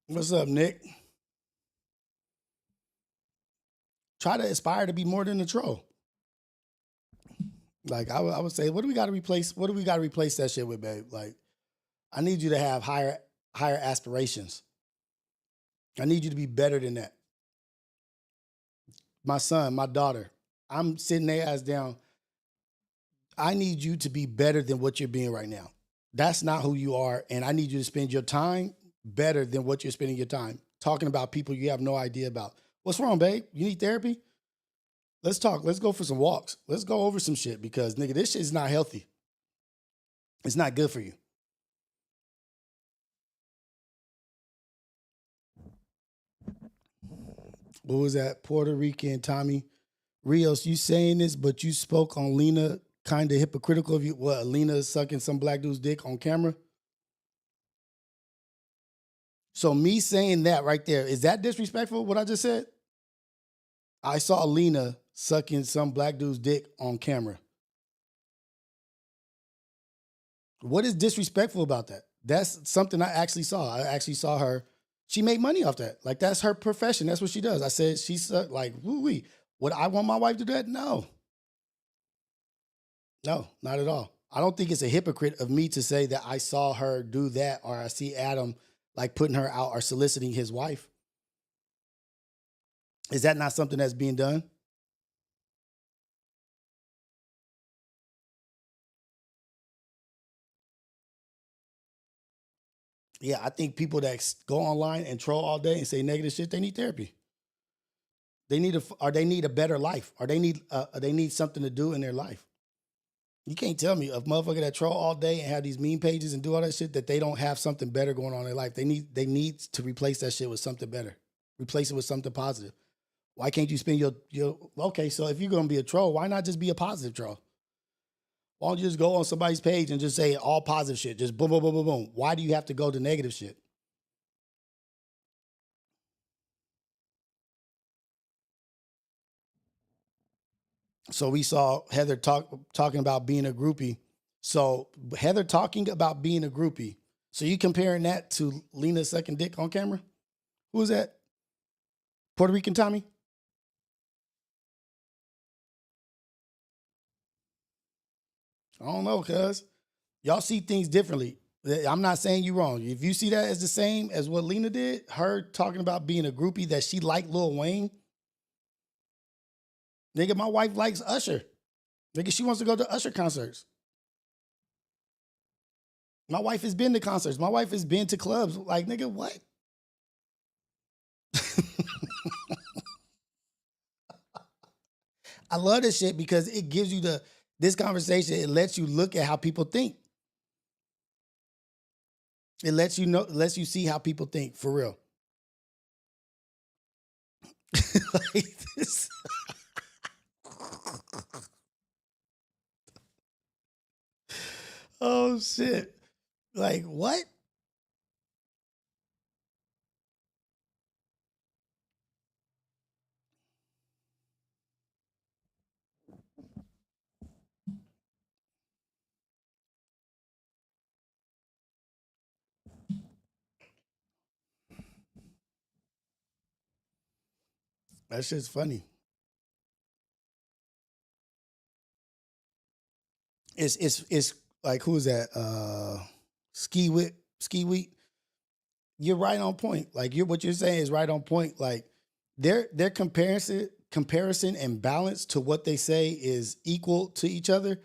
A: What's up, Nick? Try to aspire to be more than a troll. Like I would say, what do we got to replace? What do we got to replace that shit with, babe? Like, I need you to have higher aspirations. I need you to be better than that. My son, my daughter, I'm sitting their ass down. I need you to be better than what you're being right now. That's not who you are. And I need you to spend your time better than what you're spending your time talking about people you have no idea about. What's wrong, babe? You need therapy? Let's talk. Let's go for some walks. Let's go over some shit because, nigga, this shit is not healthy. It's not good for you. What was that? Puerto Rican Tommy Rios, you saying this, but you spoke on Lena kind of hypocritical of you. What, Lena sucking some black dude's dick on camera? So me saying that right there, is that disrespectful, what I just said? I saw Lena sucking some black dude's dick on camera. What is disrespectful about that? That's something I actually saw. I actually saw her. She made money off that. Like, that's her profession. That's what she does. I said, she's like, woo-wee. Would I want my wife to do that? No. No, not at all. I don't think it's a hypocrite of me to say that I saw her do that or I see Adam like putting her out or soliciting his wife. Is that not something that's being done? Yeah, I think people that go online and troll all day and say negative shit, they need therapy. They need a better life, or they need something to do in their life. You can't tell me a motherfucker that troll all day and have these meme pages and do all that shit that they don't have something better going on in their life. They need to replace that shit with something better. Replace it with something positive. Why can't you spend your okay? So if you're gonna be a troll, why not just be a positive troll? Why don't you just go on somebody's page and just say all positive shit? Just boom, boom, boom, boom, boom. Why do you have to go to negative shit? So we saw Heather talking about being a groupie. So Heather talking about being a groupie. So you comparing that to Lena sucking dick on camera? Who was that? Puerto Rican Tommy? I don't know, cuz. Y'all see things differently. I'm not saying you wrong. If you see that as the same as what Lena did, her talking about being a groupie that she liked Lil Wayne, nigga, my wife likes Usher. Nigga, she wants to go to Usher concerts. My wife has been to concerts. My wife has been to clubs. Like, nigga, what? I love this shit because it gives you this conversation. It lets you look at how people think. It lets you know, lets you see how people think for real. Like this. Oh shit. Like what? That shit's funny. It's like who's that? Ski Wheat. You're right on point. Like you're what you're saying is right on point. Like their comparison and balance to what they say is equal to each other.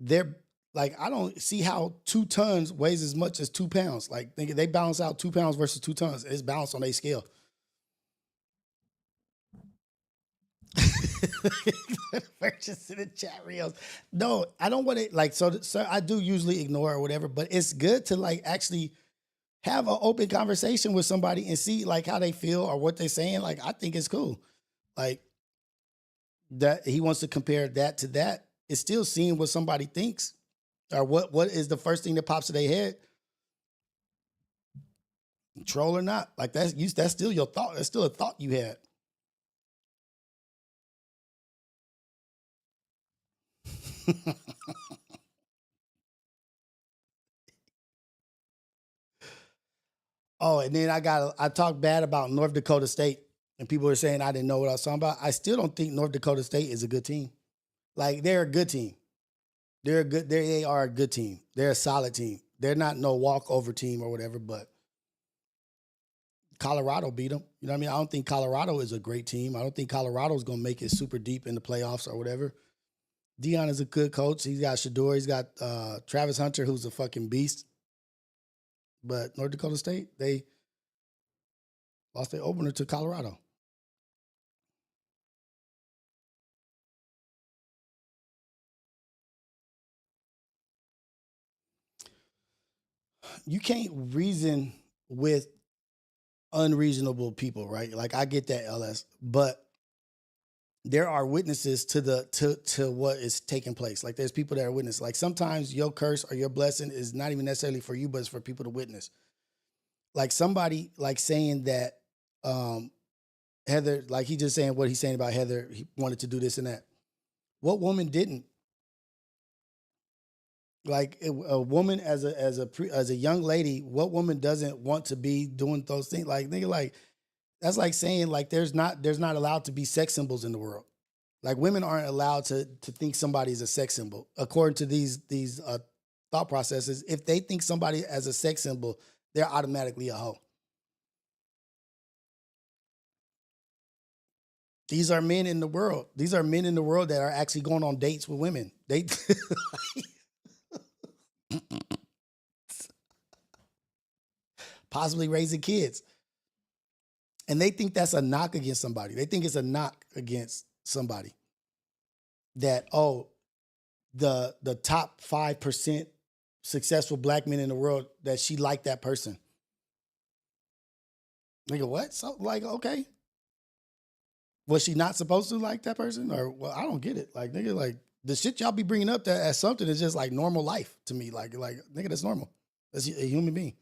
A: They're like I don't see how 2 tons weighs as much as 2 pounds. Like they balance out 2 pounds versus 2 tons. It's balanced on a scale. Purchase in the chat reels. No, I don't want to like so I do usually ignore or whatever, but it's good to like actually have an open conversation with somebody and see like how they feel or what they're saying. Like I think it's cool. Like that he wants to compare that to that. It's still seeing what somebody thinks or what is the first thing that pops to their head, troll or not. Like that's still your thought. That's still a thought you had. Oh, and then I talked bad about North Dakota State, and people were saying I didn't know what I was talking about. I still don't think North Dakota State is a good team. Like they're a good team. They are a good team. They're a solid team. They're not no walkover team or whatever, but Colorado beat them. You know what I mean? I don't think Colorado is a great team. I don't think Colorado is going to make it super deep in the playoffs or whatever. Dion is a good coach. He's got Shador. He's got Travis Hunter, who's a fucking beast. But North Dakota State, they lost their opener to Colorado. You can't reason with unreasonable people, right? Like I get that, LS, but there are witnesses to what is taking place. Like there's people that are witness. Like sometimes your curse or your blessing is not even necessarily for you, but it's for people to witness. Like somebody like saying that um Heather, like he just saying what he's saying about Heather, he wanted to do this and that. What woman didn't? Like a woman as a young lady, what woman doesn't want to be doing those things? Like nigga, like that's like saying like there's not allowed to be sex symbols in the world. Like women aren't allowed to think somebody's a sex symbol according to these thought processes. If they think somebody as a sex symbol, they're automatically a hoe. These are men in the world. These are men in the world that are actually going on dates with women. They possibly raising kids. And they think that's a knock against somebody. They think it's a knock against somebody that, oh, the top 5% successful black men in the world that she liked that person. Nigga, what? So like, okay. Was she not supposed to like that person? Or well, I don't get it. Like, nigga, like the shit y'all be bringing up that as something is just like normal life to me. Like, nigga, that's normal. That's a human being.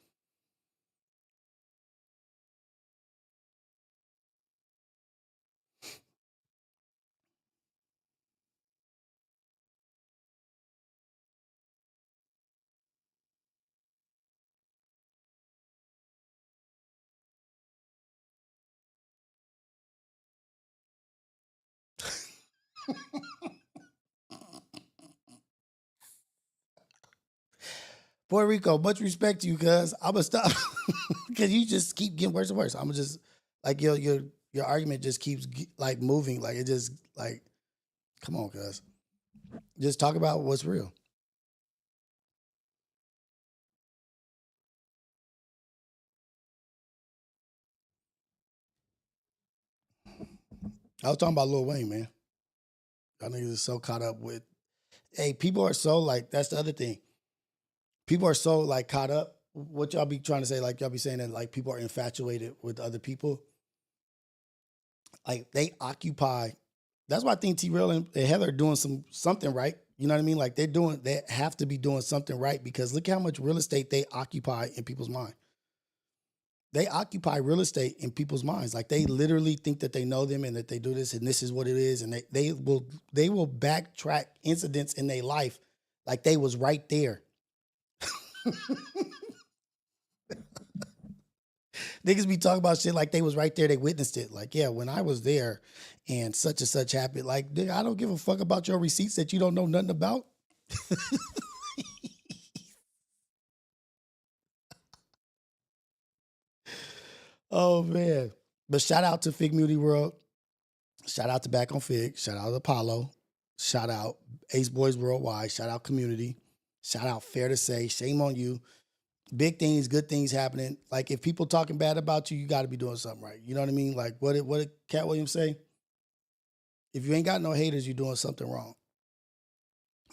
A: Puerto Rico, much respect to you, cuz I'm gonna stop because you just keep getting worse and worse. I'm gonna just like your argument just keeps like moving, like it just like come on, cuz just talk about what's real. I was talking about Lil Wayne, man. I niggas is so caught up with. Hey, people are so like that's the other thing. People are so like caught up. What y'all be trying to say? Like y'all be saying that like people are infatuated with other people. Like they occupy. That's why I think T Rail and Heather are doing something right. You know what I mean? Like they have to be doing something right because look how much real estate they occupy in people's mind. They occupy real estate in people's minds. Like they literally think that they know them and that they do this and this is what it is. And they will backtrack incidents in their life like they was right there. Niggas be talking about shit like they was right there, they witnessed it. Like, yeah, when I was there and such happened, like, nigga, I don't give a fuck about your receipts that you don't know nothing about. Oh man. But shout out to Fig Beauty World. Shout out to Back on Fig. Shout out to Apollo. Shout out Ace Boys Worldwide. Shout out Community. Shout out Fair to Say. Shame on you. Big things, good things happening. Like if people talking bad about you, you got to be doing something right. You know what I mean? Like what did Cat Williams say? If you ain't got no haters, you're doing something wrong.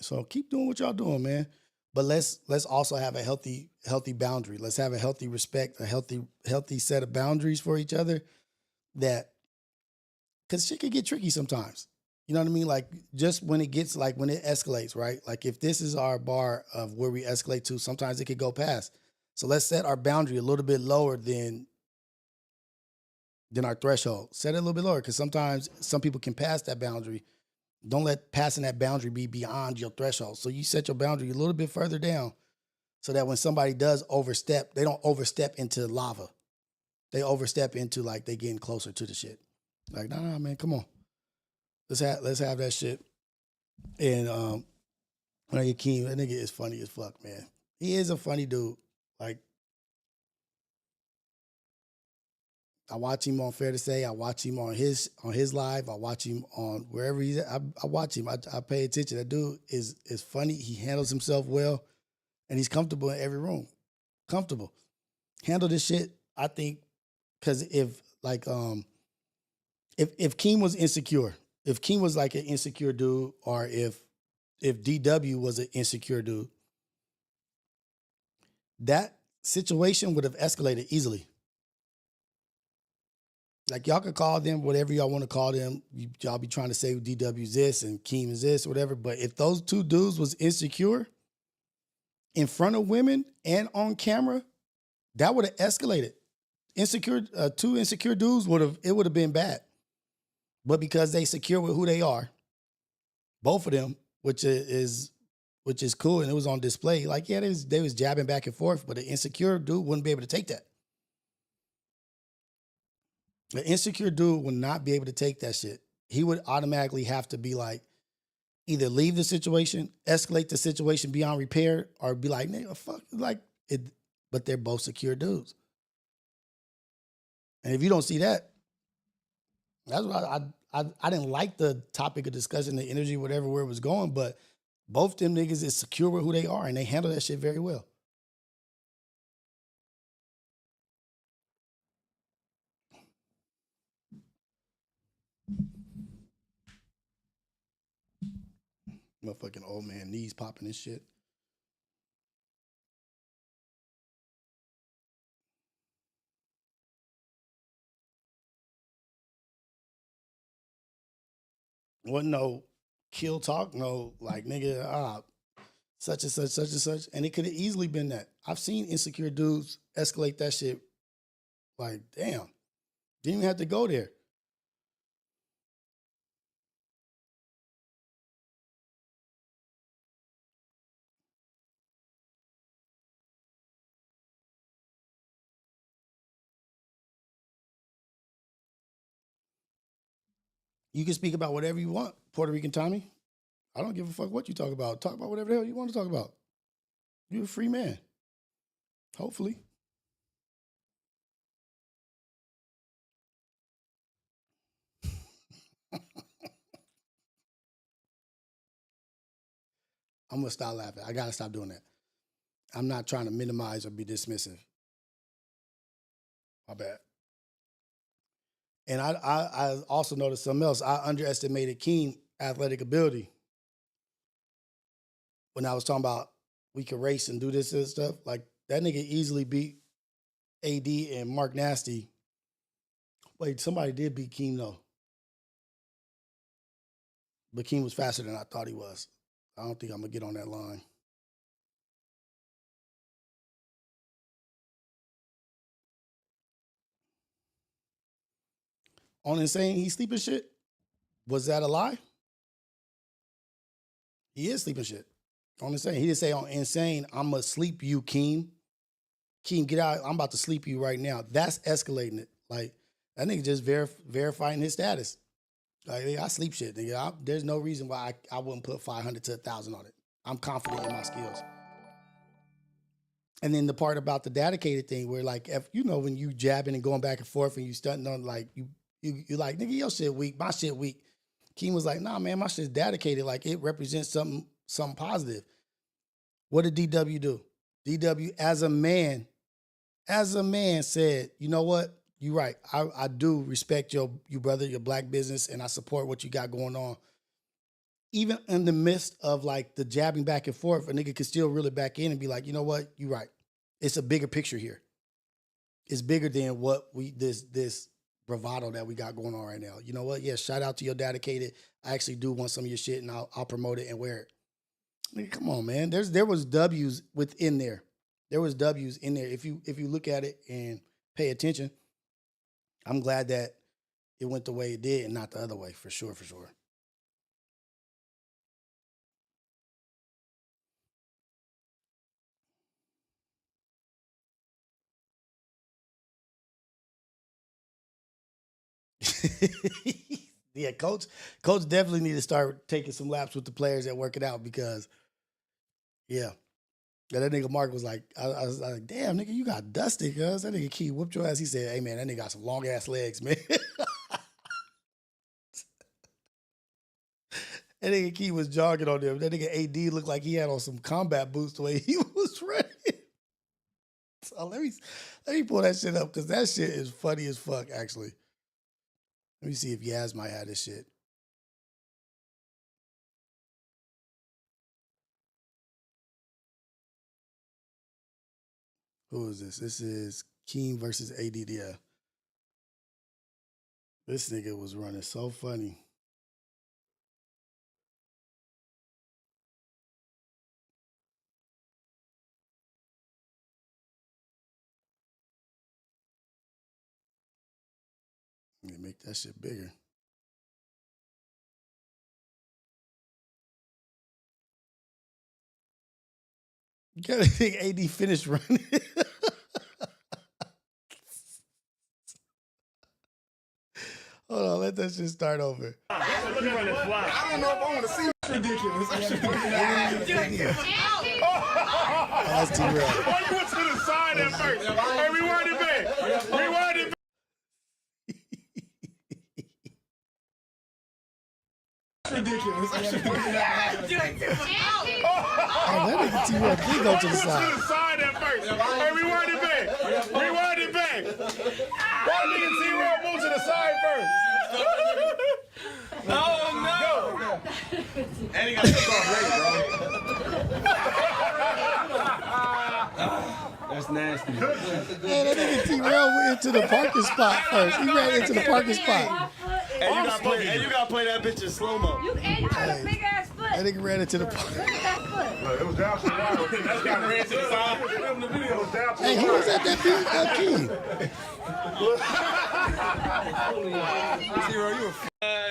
A: So keep doing what y'all doing, man. But let's also have a healthy boundary. Let's have a healthy respect, a healthy set of boundaries for each other. That because shit can get tricky sometimes. You know what I mean? Like just when it gets like when it escalates, right? Like if this is our bar of where we escalate to, sometimes it could go past. So let's set our boundary a little bit lower than our threshold. Set it a little bit lower because sometimes some people can pass that boundary. Don't let passing that boundary be beyond your threshold. So you set your boundary a little bit further down so that when somebody does overstep, they don't overstep into lava. They overstep into like they getting closer to the shit. Like, nah, man, come on. Let's have that shit. And when I get Keem, that nigga is funny as fuck, man. He is a funny dude. Like I watch him on Fair to Say. I watch him on his live. I watch him on wherever he's at. I watch him. I pay attention. That dude is funny. He handles himself well, and he's comfortable in every room. Comfortable. Handle this shit. I think because if Keem was insecure, if Keem was like an insecure dude, or if DW was an insecure dude, that situation would have escalated easily. Like y'all could call them whatever y'all want to call them. Y'all be trying to say DW's this and Keem is this, or whatever. But if those two dudes was insecure in front of women and on camera, that would have escalated. Insecure, two insecure dudes would have been bad. But because they secure with who they are, both of them, which is cool, and it was on display. Like yeah, they was jabbing back and forth, but an insecure dude wouldn't be able to take that. An insecure dude would not be able to take that shit. He would automatically have to be like, either leave the situation, escalate the situation beyond repair, or be like, nigga, fuck, like it. But they're both secure dudes. And if you don't see that, that's what I didn't like the topic of discussion, the energy, whatever, where it was going, but both them niggas is secure with who they are and they handle that shit very well. Motherfucking old man knees popping and shit. Wasn't no kill talk, no like nigga, such and such. And it could have easily been that. I've seen insecure dudes escalate that shit like, damn, didn't even have to go there. You can speak about whatever you want, Puerto Rican Tommy. I don't give a fuck what you talk about. Talk about whatever the hell you want to talk about. You're a free man. Hopefully. I'm going to stop laughing. I got to stop doing that. I'm not trying to minimize or be dismissive. My bad. And I also noticed something else. I underestimated Keem's athletic ability. When I was talking about we could race and do this and stuff, like that nigga easily beat AD and Mark Nasty. Wait, somebody did beat Keem though. But Keem was faster than I thought he was. I don't think I'm going to get on that line. On Insane, he's sleeping shit? Was that a lie? He is sleeping shit. On Insane. He didn't say on Insane, I'm going to sleep you, Keem. Keem, get out. I'm about to sleep you right now. That's escalating it. Like, that nigga just verifying his status. Like, I sleep shit, nigga. There's no reason why I wouldn't put 500 to 1,000 on it. I'm confident in my skills. And then the part about the dedicated thing where, like, if you know, when you jabbing and going back and forth and you stunting on, like, you like, nigga, your shit weak, my shit weak. Keem was like, nah, man, my shit's dedicated. Like, it represents something positive. What did DW do? DW, as a man said, you know what? You're right. I do respect you brother, your black business, and I support what you got going on. Even in the midst of like the jabbing back and forth, a nigga can still reel it back in and be like, you know what? You're right. It's a bigger picture here. It's bigger than what this bravado that we got going on right now. You know what? Yeah, shout out to your dedicated. I actually do want some of your shit and I'll promote it and wear it. Nigga, come on, man. There was W's within there. There was W's in there. If you look at it and pay attention, I'm glad that it went the way it did and not the other way, for sure, for sure. Yeah, coach definitely need to start taking some laps with the players that work it out because, yeah. That nigga Mark was like, I was like, damn, nigga, you got dusty, cuz. That nigga Key whooped your ass. He said, hey, man, that nigga got some long-ass legs, man. That nigga Key was jogging on them. That nigga AD looked like he had on some combat boots the way he was running. So let me pull that shit up because that shit is funny as fuck, actually. Let me see if Yaz might have this shit. Who is this? This is Keem versus AD. Yeah. This nigga was running so funny. Let me make that shit bigger. You gotta think AD finished running. Hold on, let that shit start over.
B: I don't know if I want to see this ridiculous.
A: That's too real.
B: Why you went to the side at first? Hey, rewind it back. Rewind it back. Ridiculous.
A: That nigga T-Real did go to the side.
B: Went to the side at first. Hey, rewind it back. Rewind it back. Why nigga T-Real moved to the side first? Oh no! And he got took off late, bro. That's nasty.
A: Hey, that nigga T-Real went into the parking spot first. He ran into the parking spot.
B: And you gotta play that bitch in slow-mo.
C: You got a big ass foot.
A: That nigga ran into the parking.
C: Look at that foot.
B: It was down to the right. That guy ran to the side. The video was down to
A: Hey, who was at that Key?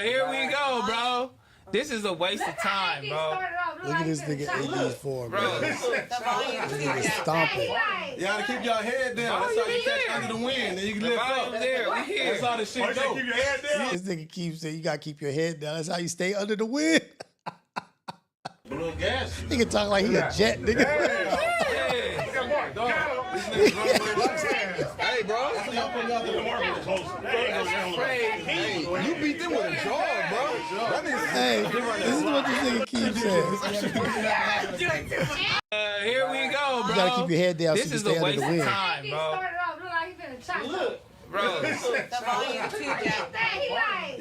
B: Here we go, bro.
D: This is a waste of time, bro.
A: Look at this nigga AD's form, bro. This nigga stomping.
B: You gotta keep your head down. That's how you catch under the wind. Then you can lift up.
D: There, we here.
B: That's how this shit go. Keep your head down.
A: This nigga keeps saying you gotta keep your head down. That's how you stay under the wind.
B: A little gas.
A: Nigga talk like he a jet, nigga.
B: Hey, bro. You beat them with a jog, bro.
A: Hey, this is what this nigga keeps saying.
D: Here we go, bro.
A: You gotta keep your head down so
D: This
A: you
D: is
A: can
D: a
A: stay under
D: waste
A: the
D: of
A: wind.
D: time, bro.
B: Look.
D: Bro.
B: You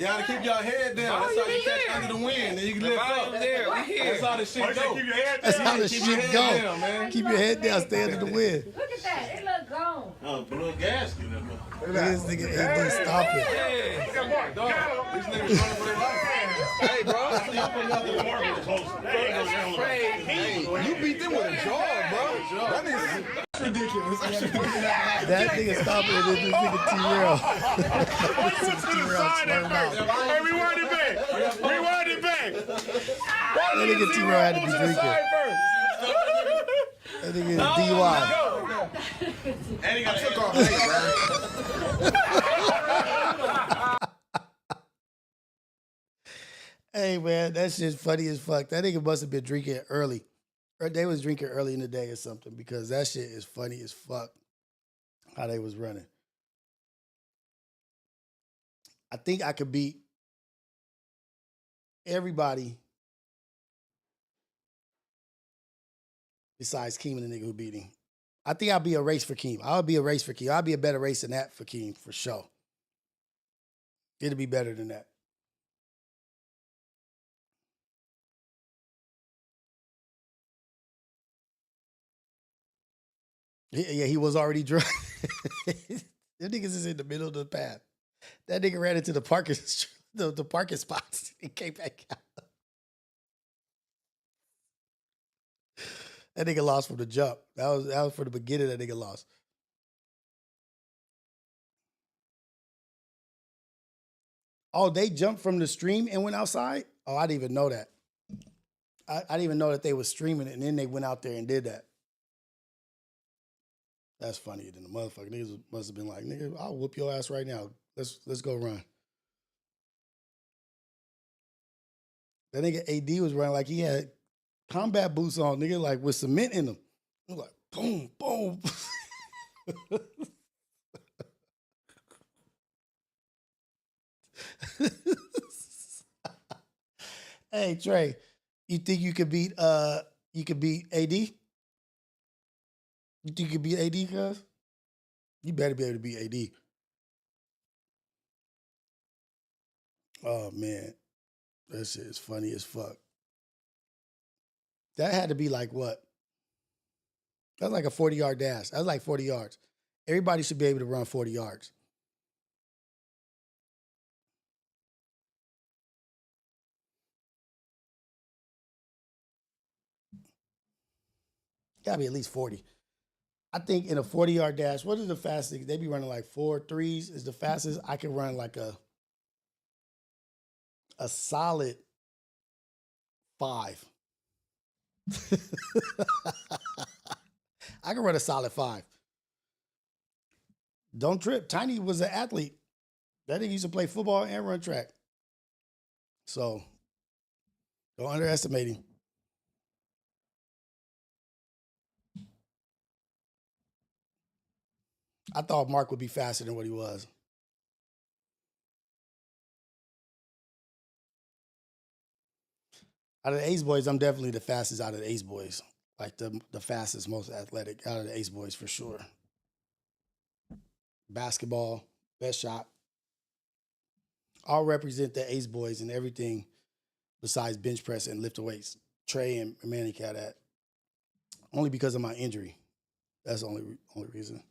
B: gotta keep your head down. That's how you catch under the wind. Then you can lift up.
D: There, we here.
B: That's how this shit go.
A: That's how the shit go.
B: Man.
A: Keep your head down, stay under the wind.
C: Look at that. It look gone.
B: Oh, blue gasket.
A: Look at this nigga AD stomping.
B: These niggas running for their life. Hey, bro. You beat them with a jog, bro. That is ridiculous.
A: That nigga stomping and then this nigga T-Rail.
B: Hey, rewind it back. Rewind it back.
A: That nigga T-Rail had to be drinking. That nigga is DUI.
B: And he got took off late,
A: Hey man, that shit's funny as fuck. That nigga must have been drinking early. Or they was drinking early in the day or something because that shit is funny as fuck. How they was running. I think I could beat everybody besides Keem and the nigga who beat him. I think I'll be a race for Keem. I'll be a race for Keem. I'll be a better race than that for Keem for sure. It'll be better than that. Yeah, he was already drunk. Them niggas is in the middle of the path. That nigga ran into the parking spots and came back out. That nigga lost from the jump. That was for the beginning. That nigga lost. Oh, they jumped from the stream and went outside? Oh, I didn't even know that. I didn't even know that they was streaming it, and then they went out there and did that. That's funnier than the motherfucker. Niggas must have been like, nigga, I'll whoop your ass right now. Let's go run. That nigga AD was running like he had combat boots on, nigga, like with cement in them. It was like, boom, boom. Hey, Trey, you think you could beat AD? You think you could beat AD, cuz? You better be able to beat AD. Oh, man. That shit is funny as fuck. That had to be like what? That's like a 40-yard dash. That's like 40 yards. Everybody should be able to run 40 yards. Gotta be at least 40. I think in a 40-yard dash, what is the fastest? They be running like 4.3s is the fastest. I can run like a solid 5. I can run a solid 5. Don't trip. Tiny was an athlete. That nigga used to play football and run track. So don't underestimate him. I thought Mark would be faster than what he was. Out of the Ace Boys, I'm definitely the fastest out of the Ace Boys. Like the fastest, most athletic out of the Ace Boys for sure. Basketball, best shot. I'll represent the Ace Boys in everything besides bench press and lift weights. Trey and Manny got that. Only because of my injury. That's the only reason.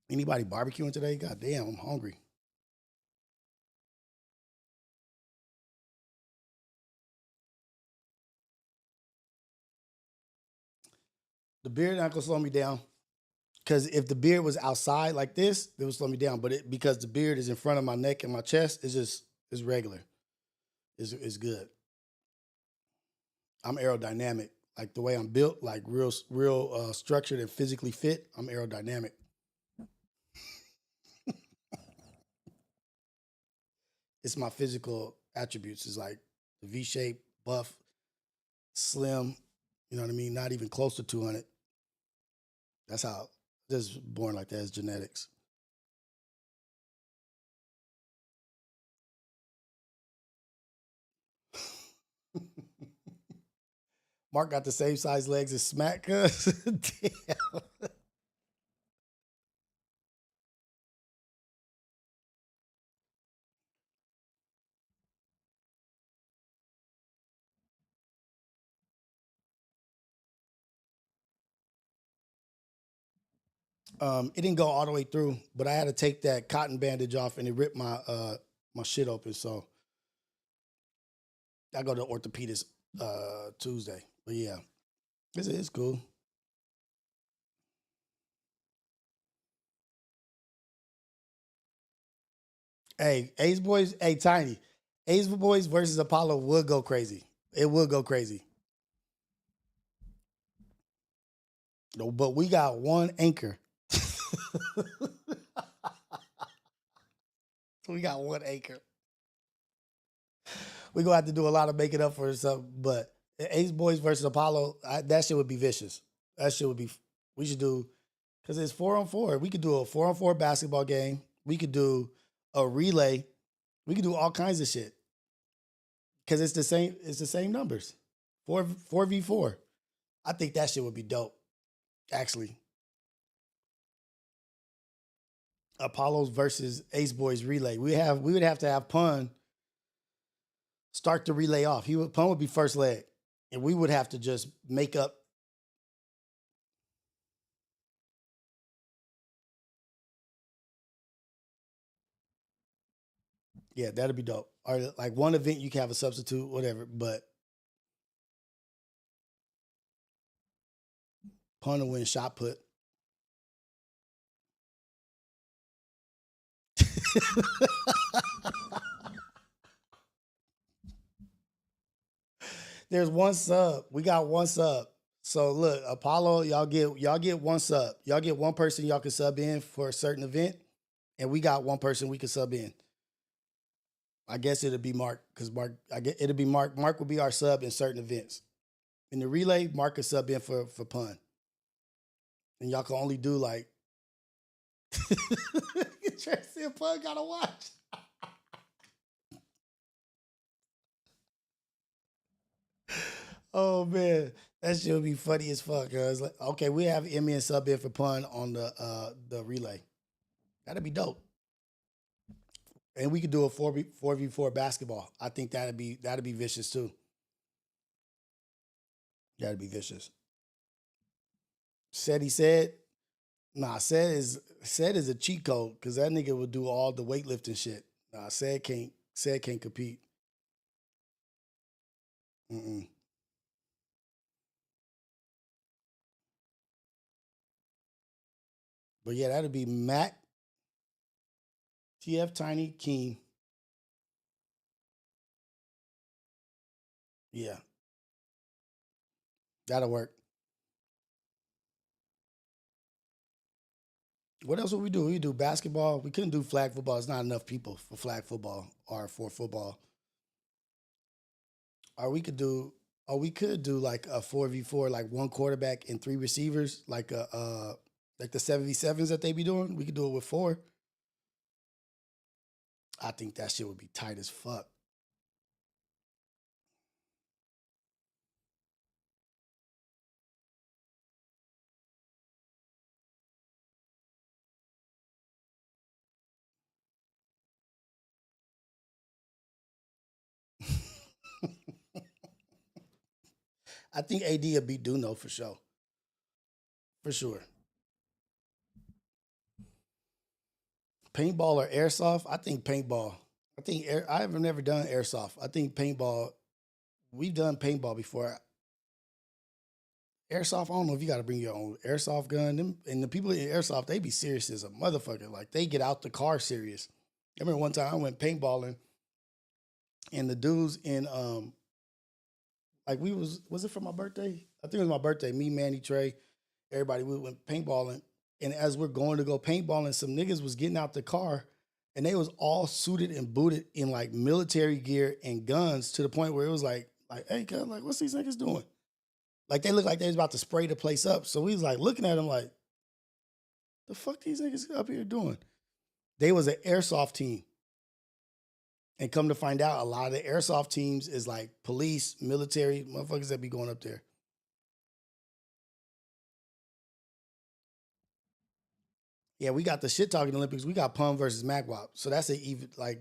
A: Anybody barbecuing today? God damn, I'm hungry. The beard not gonna slow me down. Because if the beard was outside like this, it would slow me down. But because the beard is in front of my neck and my chest, it's regular. It's good. I'm aerodynamic. Like the way I'm built, like real structured and physically fit. I'm aerodynamic. It's my physical attributes. It's like the V shape, buff, slim. You know what I mean? Not even close to 200. That's how. Just born like that. It's genetics. Mark got the same size legs as Smack, cuz. Damn. It didn't go all the way through, but I had to take that cotton bandage off and it ripped my shit open. So I go to orthopedist Tuesday. But yeah, it's cool. Hey, Ace Boys, hey Tiny. Ace Boys versus Apollo would go crazy. It would go crazy. No, but we got one anchor. We got one anchor. We're gonna have to do a lot of making up for something, but Ace Boys versus Apollo, that shit would be vicious. That shit would be. We should do because it's 4-on-4. We could do a 4-on-4 basketball game. We could do a relay. We could do all kinds of shit because it's the same. It's the same numbers. 4v4. I think that shit would be dope. Actually, Apollo's versus Ace Boys relay. We would have to have Pun start the relay off. Pun would be first leg, and we would have to just make up. Yeah, that'd be dope. Or like one event you can have a substitute, whatever. But Pun to win shot put. There's one sub. We got one sub. So look, Apollo, y'all get one sub. Y'all get one person y'all can sub in for a certain event, and we got one person we can sub in. I guess it'll be Mark because it'll be Mark. Mark will be our sub in certain events. In the relay, Mark is sub in for Pun, and y'all can only do like. Tracy and Pun gotta watch. Oh man, that shit would be funny as fuck. Cause like, okay, we have Emmy and sub in for Pun on the relay. That'd be dope. And we could do a 4v4 basketball. I think that'd be vicious too. That'd be vicious. Said he said, nah, said is a cheat code because that nigga would do all the weightlifting shit. Nah, said can't compete. Mm-mm. But yeah, that'd be Mac, TF Tiny, Keen. Yeah, that'll work. What else would we do? We do basketball. We couldn't do flag football. It's not enough people for flag football or for football. Or we could do, or we could do like a 4v4, like one quarterback and three receivers, like the 7v7s that they be doing. We could do it with four. I think that shit would be tight as fuck. I think AD will beat Duno for sure. For sure. Paintball or airsoft? I think paintball. I have never done airsoft. I think paintball. We've done paintball before. Airsoft, I don't know if you got to bring your own airsoft gun. Them, and the people in airsoft, they be serious as a motherfucker. Like, they get out the car serious. I remember one time I went paintballing, and the dudes in, like, was it for my birthday? I think it was my birthday. Me, Manny, Trey, everybody, we went paintballing. And as we're going to go paintballing, some niggas was getting out the car, and they was all suited and booted in, like, military gear and guns, to the point where it was like, hey, cuz, like, what's these niggas doing? Like, they looked like they was about to spray the place up. So we was like looking at them like, the fuck these niggas up here doing? They was an airsoft team. And come to find out, a lot of the airsoft teams is like police, military, motherfuckers that be going up there. Yeah, we got the shit talking Olympics. We got Pum versus MacWop. So that's an even, like,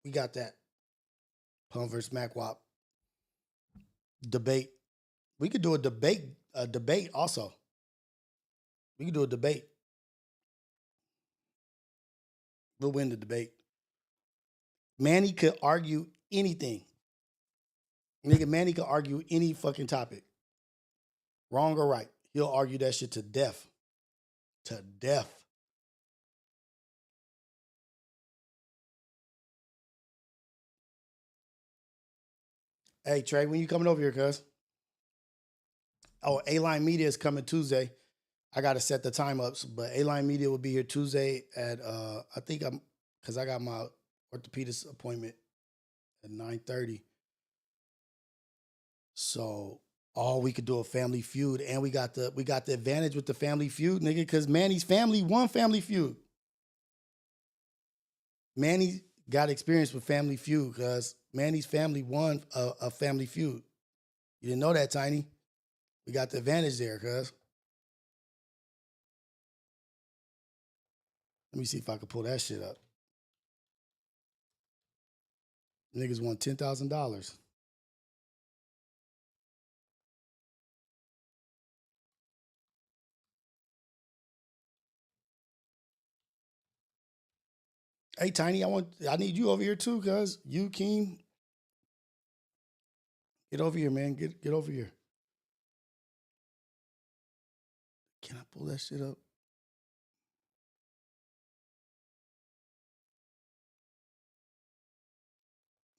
A: we got that. Pum versus MacWop debate. We could do a debate also. We could do a debate. We'll win the debate. Manny could argue anything. Nigga, Manny could argue any fucking topic. Wrong or right. He'll argue that shit to death. To death. Hey, Trey, when you coming over here, cuz? Oh, A-Line Media is coming Tuesday. I got to set the time up, but A-Line Media will be here Tuesday at, because I got my orthopedist appointment at 9:30. So, we could do a Family Feud, and we got the advantage with the Family Feud, nigga, because Manny's family won Family Feud. Manny got experience with Family Feud because Manny's family won a Family Feud. You didn't know that, Tiny? We got the advantage there, cuz. Let me see if I can pull that shit up. Niggas won $10,000. Hey, Tiny, I need you over here too, cuz. You, Keem. Get over here, man. Get over here. Can I pull that shit up?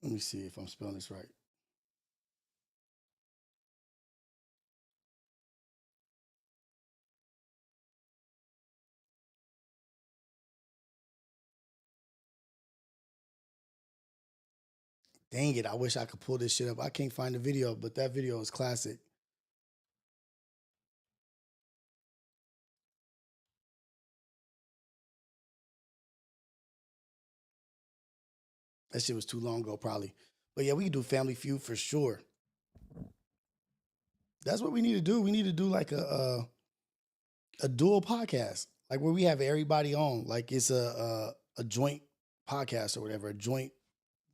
A: Let me see if I'm spelling this right. Dang it, I wish I could pull this shit up. I can't find the video, but that video is classic. That shit was too long ago, probably. But yeah, we can do Family Feud for sure. That's what we need to do. We need to do like a dual podcast, like where we have everybody on, like it's a joint podcast or whatever, a joint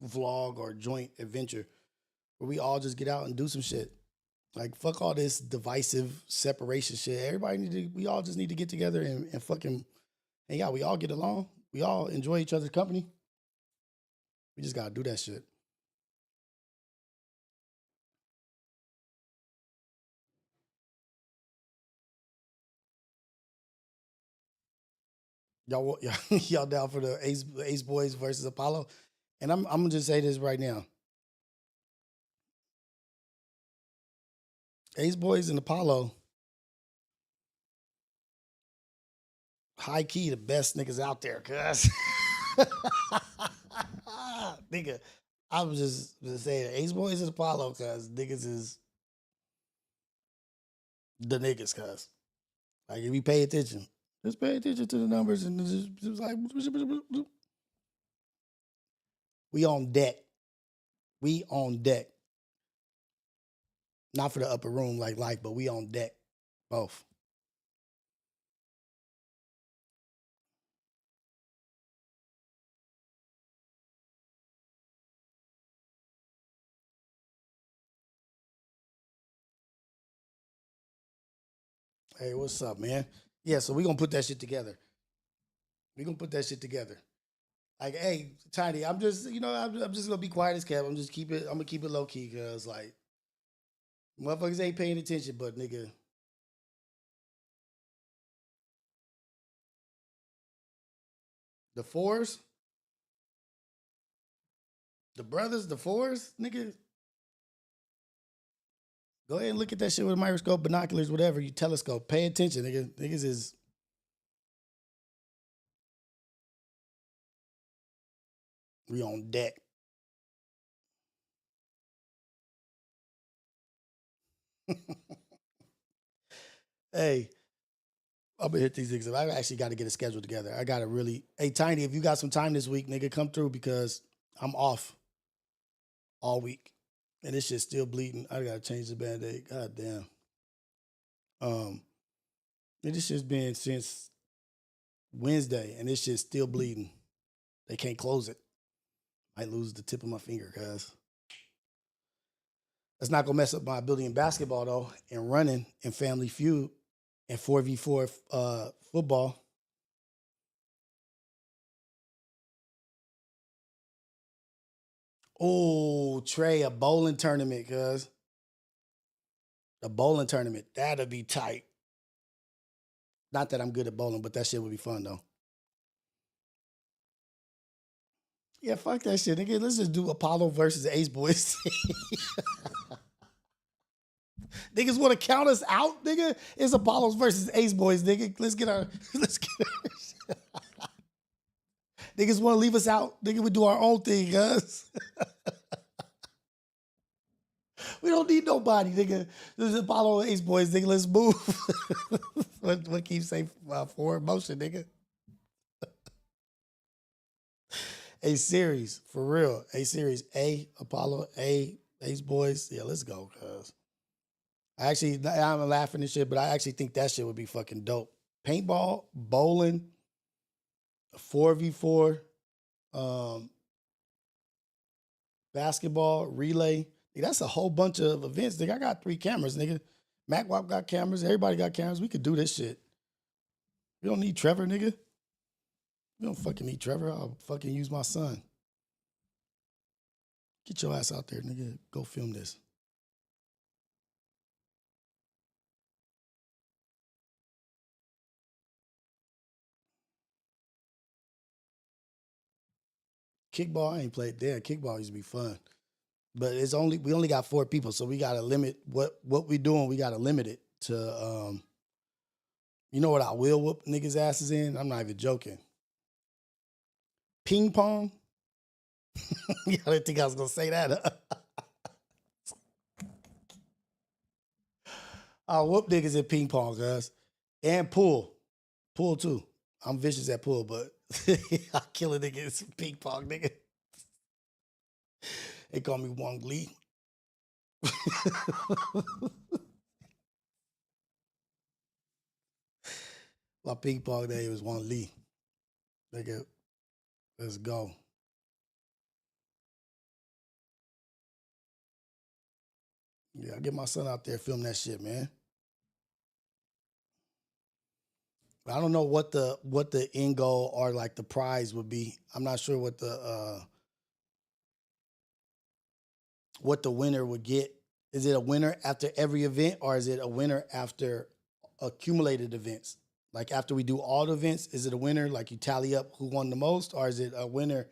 A: vlog or joint adventure where we all just get out and do some shit. Like, fuck all this divisive separation shit. We all just need to get together and fucking, and yeah, we all get along. We all enjoy each other's company. We just gotta do that shit. Y'all down for the Ace Boys versus Apollo? And I'm gonna just say this right now. Ace Boys and Apollo, high key, the best niggas out there, cuz. Nigga, I was just saying, Ace Boys and Apollo, cuz niggas is the niggas, cuz. Like, if you pay attention, just pay attention to the numbers and just like, we on deck. We on deck. Not for the upper room like life, but we on deck. Both. Hey, what's up, man? Yeah, so we gonna put that shit together. We gonna put that shit together. Like, hey, Tiny, I'm just, I'm just gonna be quiet as kept. I'm gonna keep it low key, cause like, Motherfuckers ain't paying attention, but nigga. The fours, the brothers, the fours, nigga. Go ahead and look at that shit with a microscope, binoculars, whatever, you telescope. Pay attention, nigga. Niggas is we on deck. Hey, I'm gonna hit these niggas. I actually got to get a schedule together. I gotta really. Hey, Tiny, if you got some time this week, nigga, come through because I'm off all week, and this shit's still bleeding. I gotta change the band-aid. God damn. This shit's been since Wednesday, and this shit's still bleeding. They can't close it. Might lose the tip of my finger, cuz. That's not gonna mess up my ability in basketball though, and running and Family Feud and 4v4 football. Oh, Trey, a bowling tournament, cuz. A bowling tournament. That'd be tight. Not that I'm good at bowling, but that shit would be fun though. Yeah, fuck that shit, nigga. Let's just do Apollo versus Ace Boys. Niggas want to count us out, nigga? It's Apollos versus Ace Boys, nigga. Let's get our. Niggas want to leave us out. Nigga, we do our own thing, guys. We don't need nobody, nigga. This is Apollo and Ace Boys, nigga. Let's move. what keeps saying forward motion, nigga? A series, for real. A series. A, Apollo, A, Ace Boys. Yeah, let's go, cuz. I'm laughing and shit, but I actually think that shit would be fucking dope. Paintball, bowling, 4v4, basketball, relay. Nigga, that's a whole bunch of events. Nigga, I got 3 cameras, nigga. MacWap got cameras. Everybody got cameras. We could do this shit. We don't need Trevor, nigga. We don't fucking need Trevor. I'll fucking use my son. Get your ass out there, nigga. Go film this. Kickball, I ain't played there. Kickball used to be fun. But we only got 4 people, so we gotta limit what we doing, we gotta limit it to you know what I will whoop niggas' asses in? I'm not even joking. Ping pong. Y'all didn't think I was gonna say that. I'll whoop niggas in ping pong, guys. And pool. Pool too. I'm vicious at pool, but I kill a nigga in ping pong, nigga. They call me Wong Lee. My ping pong name was Wong Lee. Nigga, let's go. Yeah, I get my son out there film that shit, man. I don't know what the end goal or like the prize would be. I'm not sure what the winner would get. Is it a winner after every event or is it a winner after accumulated events? Like after we do all the events, is it a winner? Like you tally up who won the most, or is it a winner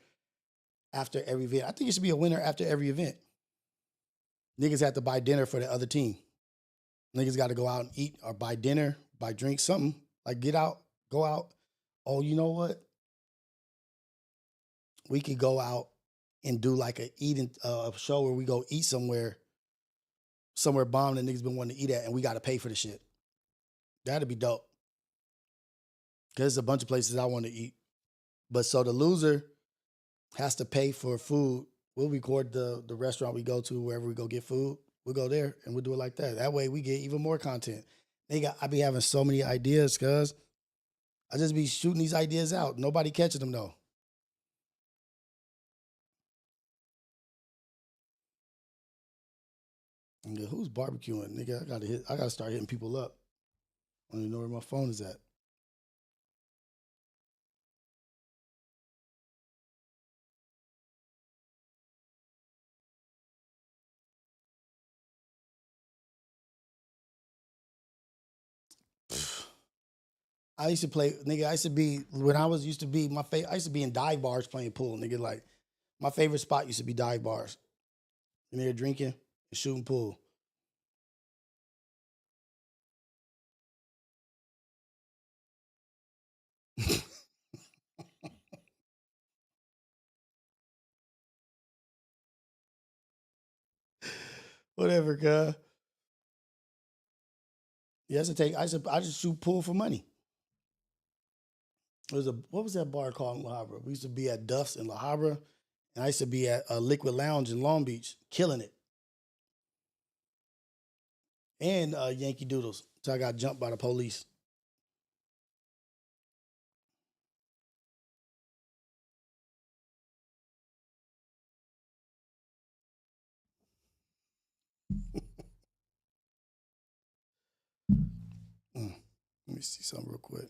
A: after every event? I think it should be a winner after every event. Niggas have to buy dinner for the other team. Niggas got to go out and eat or buy dinner, buy drinks, something. Like get out, go out. Oh, you know what? We could go out and do like a eating show where we go eat somewhere bomb that niggas been wanting to eat at, and we got to pay for the shit. That'd be dope. Cause there's a bunch of places I want to eat. But so the loser has to pay for food. We'll record the restaurant we go to, wherever we go get food. We'll go there and we'll do it like that. That way we get even more content. I be having so many ideas, cuz I just be shooting these ideas out. Nobody catching them though. Nigga, who's barbecuing? Nigga, I gotta start hitting people up. I don't even know where my phone is at. I used to play, nigga. I used to be when I was used to be I used to be in dive bars playing pool, nigga. Like my favorite spot used to be dive bars. And they're drinking and shooting pool. Whatever, cuz. You have to take. I just shoot pool for money. What was that bar called in La Habra? We used to be at Duff's in La Habra, and I used to be at a Liquid Lounge in Long Beach, killing it. And Yankee Doodles. So I got jumped by the police. Let me see something real quick.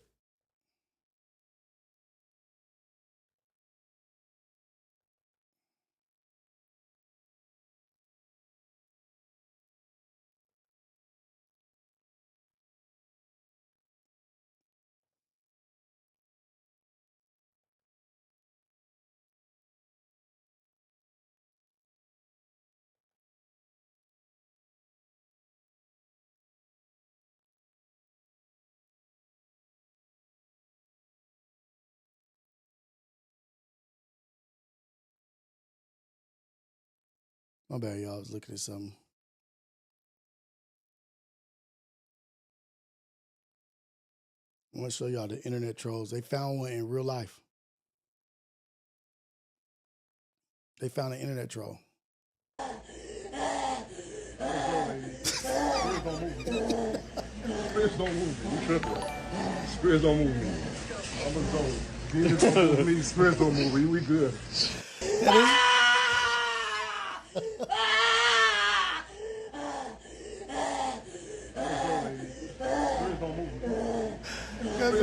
A: My bad, y'all. I was looking at something. I want to show y'all the internet trolls. They found one in real life. They found an internet troll.
B: Spirits don't move. You tripping. Spirits don't move. I'm gonna go. Demons don't move me. Spirits don't move. We good.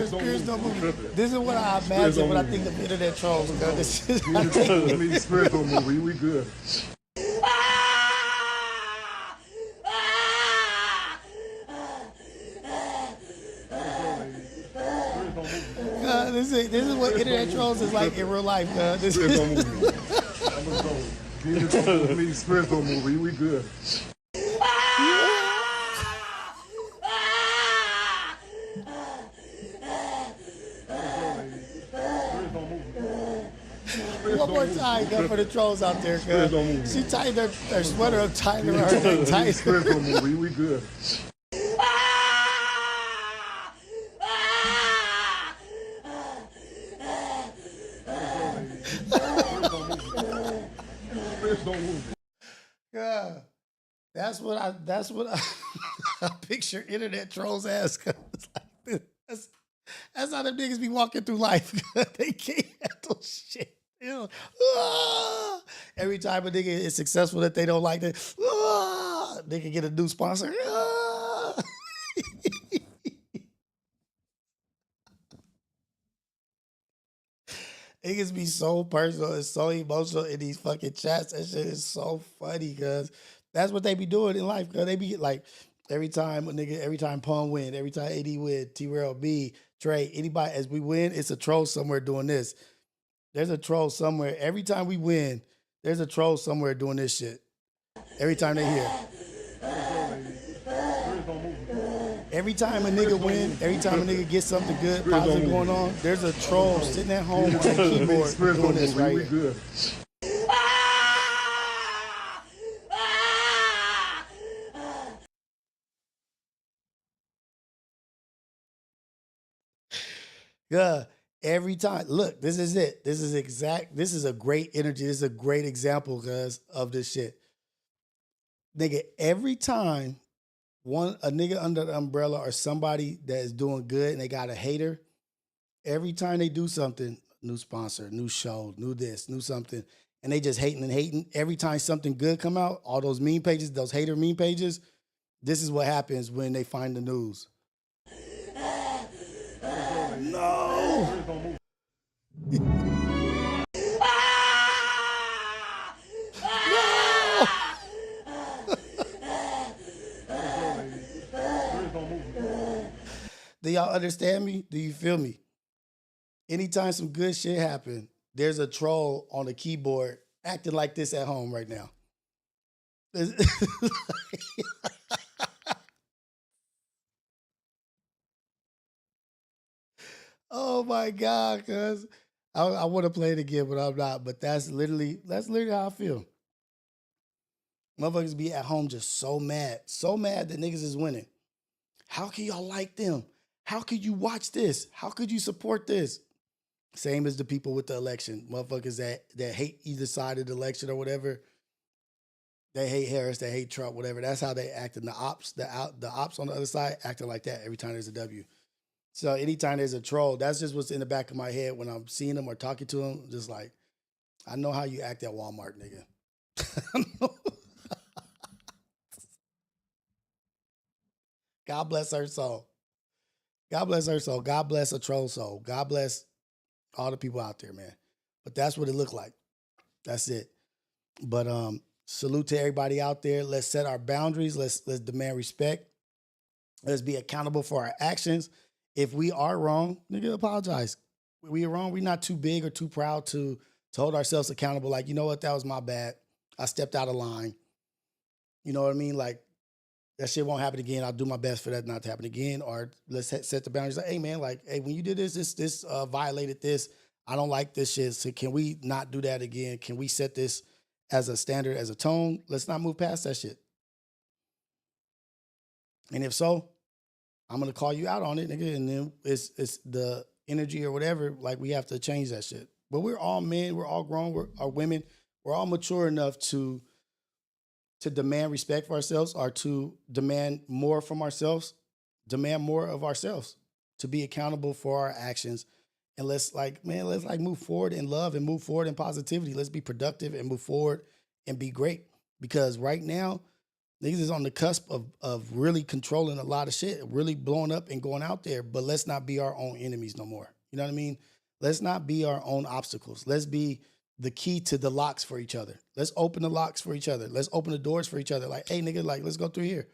A: Spirits don't move. This is what I imagine when I think of internet trolls. This is
B: Spirits don't move. We good.
A: This is what internet trolls is like in real life. This
B: Spirits don't move me. I'm gonna go. Demons don't move me. Spirits don't move. We good. One more time, for the trolls out there, cuz. She tightened her sweater up tighter her neck tighter. Spirits don't move. We good. Spirits don't move.
A: Yeah, that's what I picture internet trolls as. That's how them niggas be walking through life. They can't handle shit. You know, every time a nigga is successful that they don't like that, they can get a new sponsor. It gets be so personal and so emotional in these fucking chats. That shit is so funny, cause that's what they be doing in life. Cause they be like, every time Pun win, every time AD win, T-Rail, B, Trey, anybody, as we win, it's a troll somewhere doing this. There's a troll somewhere. Every time we win, there's a troll somewhere doing this shit. Every time they hear. Every time a nigga win, every time a nigga gets something good, positive going on, there's a troll sitting at home on the keyboard doing this right here. Yeah, every time. Look, this is it. This is a great energy. This is a great example, guys, of this shit. Nigga, every time a nigga under the umbrella or somebody that is doing good and they got a hater, every time they do something, new sponsor, new show, new this, new something, and they just hating and hating, every time something good come out, all those meme pages, those hater meme pages, this is what happens when they find the news. No! y'all understand me? Do you feel me? Anytime some good shit happen, there's a troll on the keyboard acting like this at home right now. Oh my God, cuz I want to play it again, but I'm not. But that's literally how I feel. Motherfuckers be at home just so mad that niggas is winning. How can y'all like them? How could you watch this? How could you support this? Same as the people with the election. Motherfuckers that hate either side of the election or whatever. They hate Harris, they hate Trump, whatever. That's how they act. And the ops on the other side acting like that every time there's a W. So anytime there's a troll, that's just what's in the back of my head when I'm seeing them or talking to them. Just like, I know how you act at Walmart, nigga. God bless her soul. God bless her soul. God bless a troll soul. God bless all the people out there, man. But that's what it looked like. That's it. But salute to everybody out there. Let's set our boundaries. Let's demand respect. Let's be accountable for our actions. If we are wrong, nigga, apologize. We are wrong. We're not too big or too proud to hold ourselves accountable. Like, you know what? That was my bad. I stepped out of line. You know what I mean? Like, that shit won't happen again. I'll do my best for that not to happen again. Or let's set the boundaries. Like, hey, man, like, hey, when you did this violated this. I don't like this shit. So can we not do that again? Can we set this as a standard, as a tone? Let's not move past that shit. And if so, I'm going to call you out on it, nigga. And then it's the energy or whatever. Like, we have to change that shit. But we're all men. We're all grown. We're women. We're all mature enough to demand respect for ourselves or to demand more from ourselves, demand more of ourselves, to be accountable for our actions. And let's move forward in love and move forward in positivity. Let's be productive and move forward and be great. Because right now, niggas is on the cusp of really controlling a lot of shit, really blowing up and going out there. But let's not be our own enemies no more. You know what I mean? Let's not be our own obstacles. Let's be the key to the locks for each other. Let's open the locks for each other. Let's open the doors for each other. Like, hey, nigga, like, let's go through here.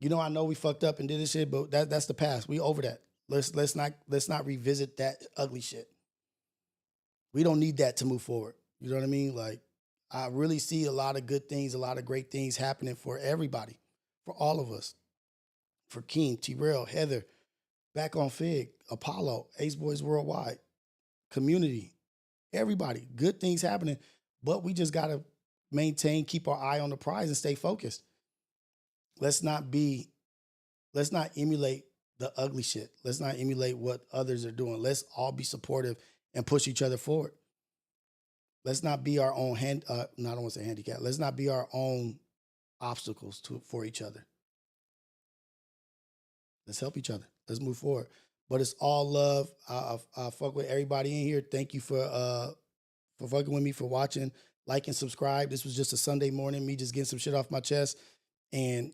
A: You know, I know we fucked up and did this shit, but that's the past. We over that. Let's not revisit that ugly shit. We don't need that to move forward. You know what I mean? Like, I really see a lot of good things, a lot of great things happening for everybody, for all of us. For King, T-Rail, Heather, Back on Fig, Apollo, Ace Boys Worldwide, community, everybody. Good things happening, but we just got to maintain, keep our eye on the prize and stay focused. Let's not emulate the ugly shit. Let's not emulate what others are doing. Let's all be supportive and push each other forward. Let's not be our own I don't want to say handicap. Let's not be our own obstacles for each other. Let's help each other. Let's move forward. But it's all love. I fuck with everybody in here. Thank you for fucking with me, for watching, like and subscribe. This was just a Sunday morning, me just getting some shit off my chest. And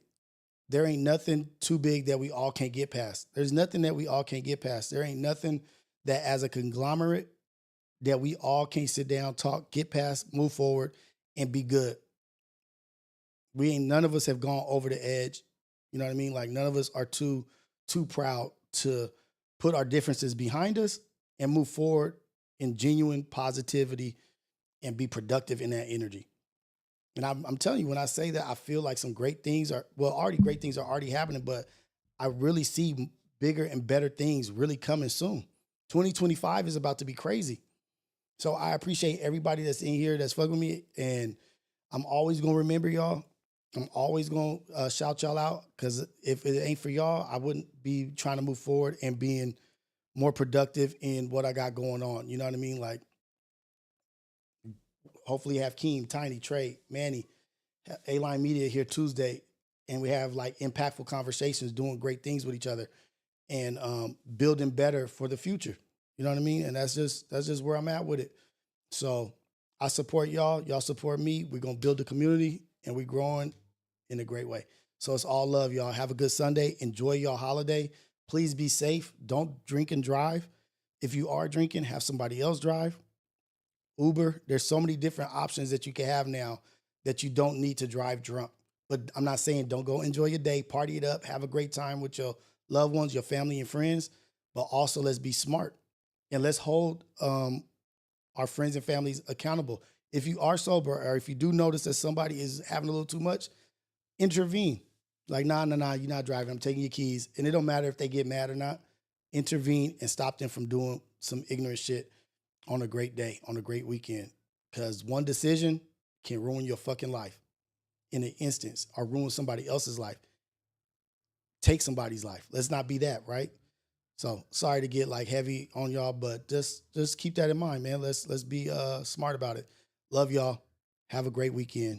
A: there ain't nothing too big that we all can't get past. There's nothing that we all can't get past. There ain't nothing that as a conglomerate that we all can't sit down, talk, get past, move forward, and be good. None of us have gone over the edge. You know what I mean? Like, none of us are too proud to put our differences behind us and move forward in genuine positivity and be productive in that energy. And I'm telling you, when I say that, I feel like some great things great things are already happening, but I really see bigger and better things really coming soon. 2025 is about to be crazy. So I appreciate everybody that's in here that's fucking with me, and I'm always going to remember y'all. I'm always going to shout y'all out, because if it ain't for y'all, I wouldn't be trying to move forward and being more productive in what I got going on. You know what I mean? Like, hopefully have Keem, Tiny, Trey, Manny, A-Line Media here Tuesday, and we have like impactful conversations, doing great things with each other, and building better for the future. You know what I mean? And that's just where I'm at with it. So I support y'all. Y'all support me. We're going to build a community, and we're growing in a great way. So it's all love, y'all. Have a good Sunday. Enjoy your holiday. Please be safe. Don't drink and drive. If you are drinking, have somebody else drive. Uber. There's so many different options that you can have now that you don't need to drive drunk. But I'm not saying don't go enjoy your day, party it up, have a great time with your loved ones, your family and friends, but also let's be smart and let's hold our friends and families accountable. If you are sober or if you do notice that somebody is having a little too much, intervene. Like, nah, you're not driving. I'm taking your keys. And it don't matter if they get mad or not. Intervene and stop them from doing some ignorant shit on a great day, on a great weekend. Because one decision can ruin your fucking life in an instance or ruin somebody else's life. Take somebody's life. Let's not be that, right? So sorry to get like heavy on y'all, but just keep that in mind, man. Let's be smart about it. Love y'all. Have a great weekend.